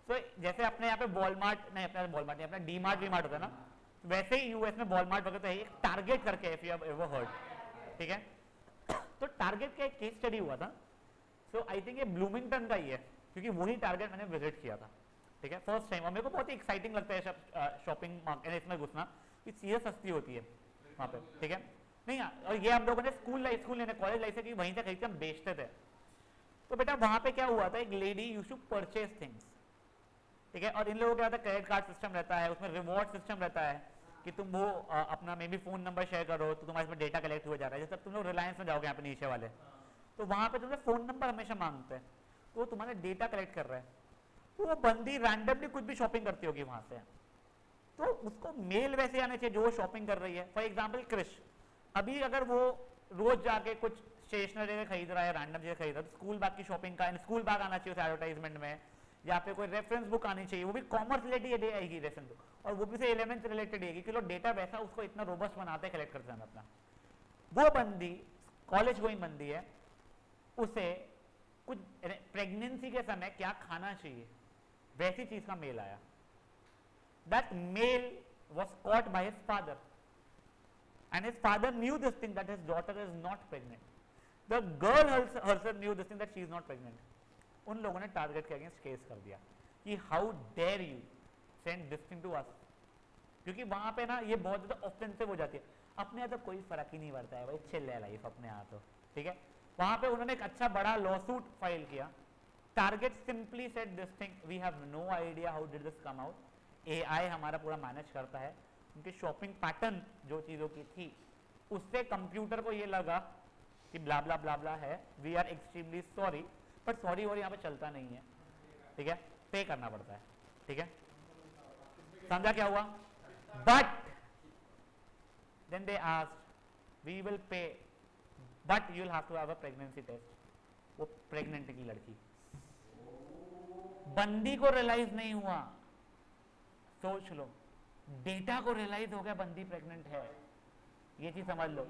तो जैसे अपने यहाँ पे वॉलमार्ट नहीं, अपना वॉलमार्ट नहीं, अपना डी मार्ट वी मार्ट होता है ना, वैसे ही यूएस में वॉलमार्ट वगैरह तो है, एक टारगेट करके if you have ever heard, ठीक है। तो टारगेट का एक केस स्टडी हुआ था, सो आई थिंक ये ब्लूमिंगटन का ही है, क्योंकि वही टारगेट मैंने विजिट किया था, ठीक है, फर्स्ट टाइम। और मेरे को बहुत ही एक्साइटिंग लगता है शॉपिंग मार्केट इसमें घुसना, कि चीजें सस्ती होती है वहाँ पे, ठीक है। नहीं और ये हम लोगों ने स्कूल लेने कॉलेज लाइफ से कि वहीं से खरीद के हम बेचते थे। तो बेटा वहां पे क्या हुआ था, एक lady used to purchase things, ठीक है, और इन लोगों के यहाँ क्रेडिट कार्ड सिस्टम रहता है, उसमें रिवॉर्ड सिस्टम रहता है कि तुम वो अपना may be phone number share करो तो तुम्हारे इसमें डेटा कलेक्ट हो जा रहा है। जैसे तुम लोग रिलायंस में जाओगे यहाँ पे नीचे वाले, तो वहां पे तुम्हें फोन नंबर हमेशा मांगते हैं, तो वो तुम्हारा डेटा कलेक्ट कर रहा है। तो वो बंदी रैंडमली कुछ भी शॉपिंग करती होगी वहां से, तो उसको मेल वैसे आने चाहिए जो वो शॉपिंग कर रही है। फॉर एग्जाम्पल क्रिश, अभी अगर वो रोज जाके कुछ स्टेशनरी खरीद रहा है, रैंडम चीजें खरीद रहा है, तो स्कूल बैग की शॉपिंग का स्कूल बैग आना चाहिए उस एडवर्टाइजमेंट में, या फिर कोई रेफरेंस बुक आनी चाहिए, वो भी कॉमर्स रिलेटेड आएगी रेफरेंस बुक, और वो भी से 11th रिलेटेड आएगी, कि लोग डेटा वैसा उसको इतना रोबस्ट बनाते हैं, कलेक्ट करते हैं अपना। वो बंदी कॉलेज गोइंग बंदी है, उसे कुछ प्रेगनेंसी के समय क्या खाना चाहिए वैसी चीज का मेल आया। That mail was caught by his father, and his father knew this thing that his daughter is not pregnant. The girl herself knew this thing that she is not pregnant. उन लोगों ने target के against case कर दिया कि how dare you send this thing to us, क्योंकि वहां पे ना ये बहुत ज्यादा ऑफेंसिव हो जाती है। अपने यहाँ तो कोई फर्क ही नहीं पड़ता है भाई, चिल है लाइफ अपने यहाँ तो, ठीक है। वहां पे उन्होंने एक अच्छा बड़ा लॉसूट फाइल किया। Target simply said this thing, we have no idea how did this come out, AI हमारा पूरा मैनेज करता है। उनकी शॉपिंग पैटर्न जो चीजों की थी, उससे कंप्यूटर को ये लगा कि ब्ला ब्ला ब्ला ब्ला है, we are extremely sorry, but sorry और यहाँ पे चलता नहीं है, ठीक है, पे करना पड़ता है, ठीक है, समझा क्या हुआ। But then they asked we will pay but you will have to have a pregnancy test. वो प्रेग्नेंट की लड़की, बंदी को रियलाइज नहीं हुआ, सोच लो, डेटा को रियलाइज हो गया बंदी प्रेग्नेंट है, ये चीज समझ लो।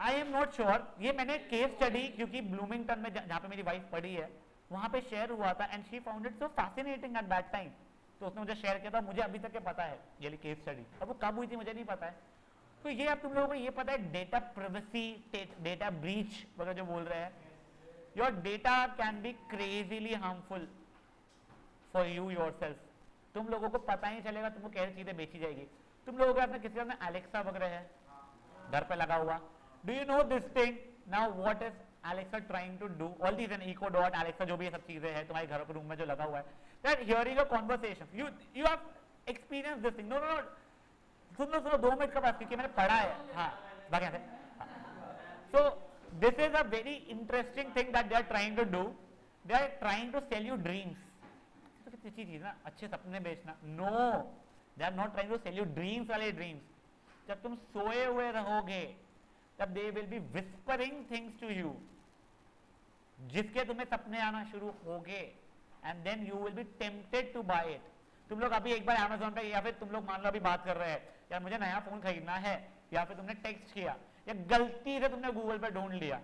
आई एम नॉट श्योर, ये मैंने केस स्टडी क्योंकि ब्लूमिंगटन में जहां पे मेरी वाइफ पढ़ी है वहां पे शेयर हुआ था, and she found it so fascinating at that time, तो उसने मुझे शेयर किया था। मुझे अभी तक पता है ये केस स्टडी, अब वो कब हुई थी मुझे नहीं पता है। तो ये अब तुम लोगों को ये पता है डेटा प्रिवेसी, डेटा ब्रीच वगैरह जो बोल रहे हैं, your data can be crazily harmful for you yourself. तुम लोगों को पता ही चलेगा तुमको कैसी चीजें बेची जाएगी। तुम लोगों के अपने किसी में एलेक्सा वगैरह है घर पे लगा हुआ, do you know this thing now what is Alexa trying to do, all these an Echo Dot Alexa जो भी ये सब चीजें हैं तुम्हारे घर के रूम में जो लगा हुआ है, that hearing a conversation, you have experience this thing. No no no, सुनो 2 मिनट का बात, क्योंकि मैंने पढ़ा है। हाँ बाकी से, so this is a very interesting thing that they are trying to do, they are trying to sell you dreams. तो कितनी चीज ना, अच्छे सपने बेचना, no, they are not trying to sell you dreams वाले ड्रीम्स। जब तुम सोए हुए रहोगे तब they will be whispering things to you, जिसके तुम्हें सपने आना शुरू होगे, and then you will be tempted to buy it. तुम लोग अभी एक बार अमेज़न पे, या फिर तुम लोग मान लो अभी बात कर रहे हैं यार मुझे नया फोन खरीदना है, या फिर तुमने टेक्स्ट किया या गलती से तुमने गूगल पे ढूंढ लिया,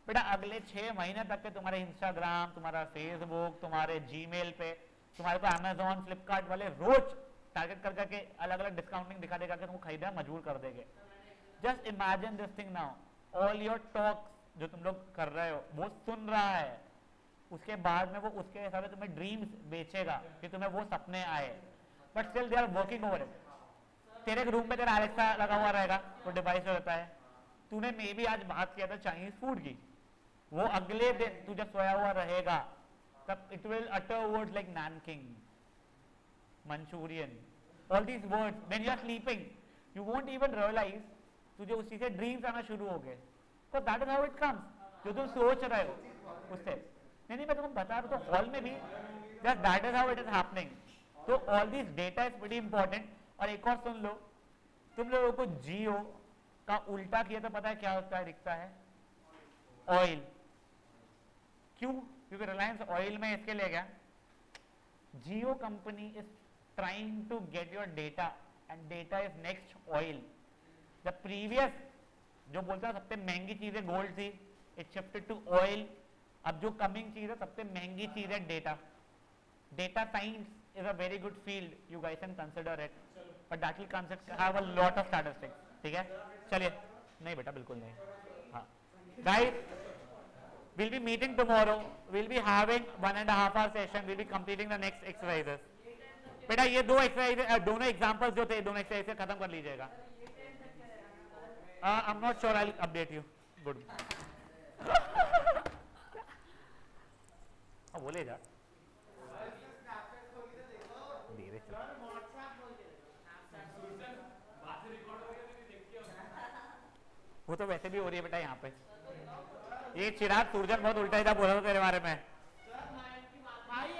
बेटा अगले 6 महीने तक के तुम्हारे इंस्टाग्राम, तुम्हारा फेसबुक, तुम्हारे जीमेल पे तुम्हारे को अमेज़न, फ्लिपकार्ट वाले रोज टारगेट कर करके अलग अलग डिस्काउंटिंग दिखा देगा कि तुमको खरीदना मजबूर कर देंगे। Just imagine this thing now, all your talks जो तुम लोग कर रहे हो वो सुन रहा है, उसके बाद में वो उसके हिसाब से तुम्हें ड्रीम्स बेचेगा कि तुम्हें वो सपने आए, but still they are working over it. तेरे रूम में तेरा एलेक्सा लगा हुआ रहेगा, वो डिवाइस रहता है, तूने मे बी आज बात किया था चाइनीज फूड की, वो अगले दिन तू जब सोया हुआ रहेगा तब it will utter words like Nanking, manchurian, all these words when you are sleeping you won't even realise, तुझे उसी से ड्रीम्स आना शुरू हो गए। तो that is how it comes. जो तुम सोच रहे हो उससे। नहीं मैं तुमको बता रहा हूँ, तो हॉल में भी that is how it is happening. तो all this data is very important. और एक और सुन लो, तुम लोगों को जियो का उल्टा किया तो पता है क्या होता है, दिखता है ऑयल। क्यों? क्योंकि रिलायंस ऑयल में इसके लिए गया। Jio company is trying to get your data and data is next oil. The previous जो बोलता है सबसे महंगी चीज है गोल्ड थी, इट शिफ्टेड टू ऑयल। अब जो कमिंग चीज है सबसे महंगी चीज है data. Data science is a very good field, you guys can consider it, but that will have a lot of statistics. ठीक है, चलिए। नहीं बेटा बिल्कुल नहीं। हाँ guys, we'll be meeting tomorrow, we'll be having 1.5 hour session, we'll be completing the next exercises. बेटा ये दो एक्सरसाइज, दोनों एग्जांपल्स जो थे, दोनों एक्सरसाइज खत्म कर लीजिएगा। I'm not sure, I'll update you. Good. बोले जा धीरे चल। वो तो वैसे भी हो रही है बेटा यहाँ पे। ये चिराग सूरजन बहुत उल्टा ही था बोला था तेरे बारे में।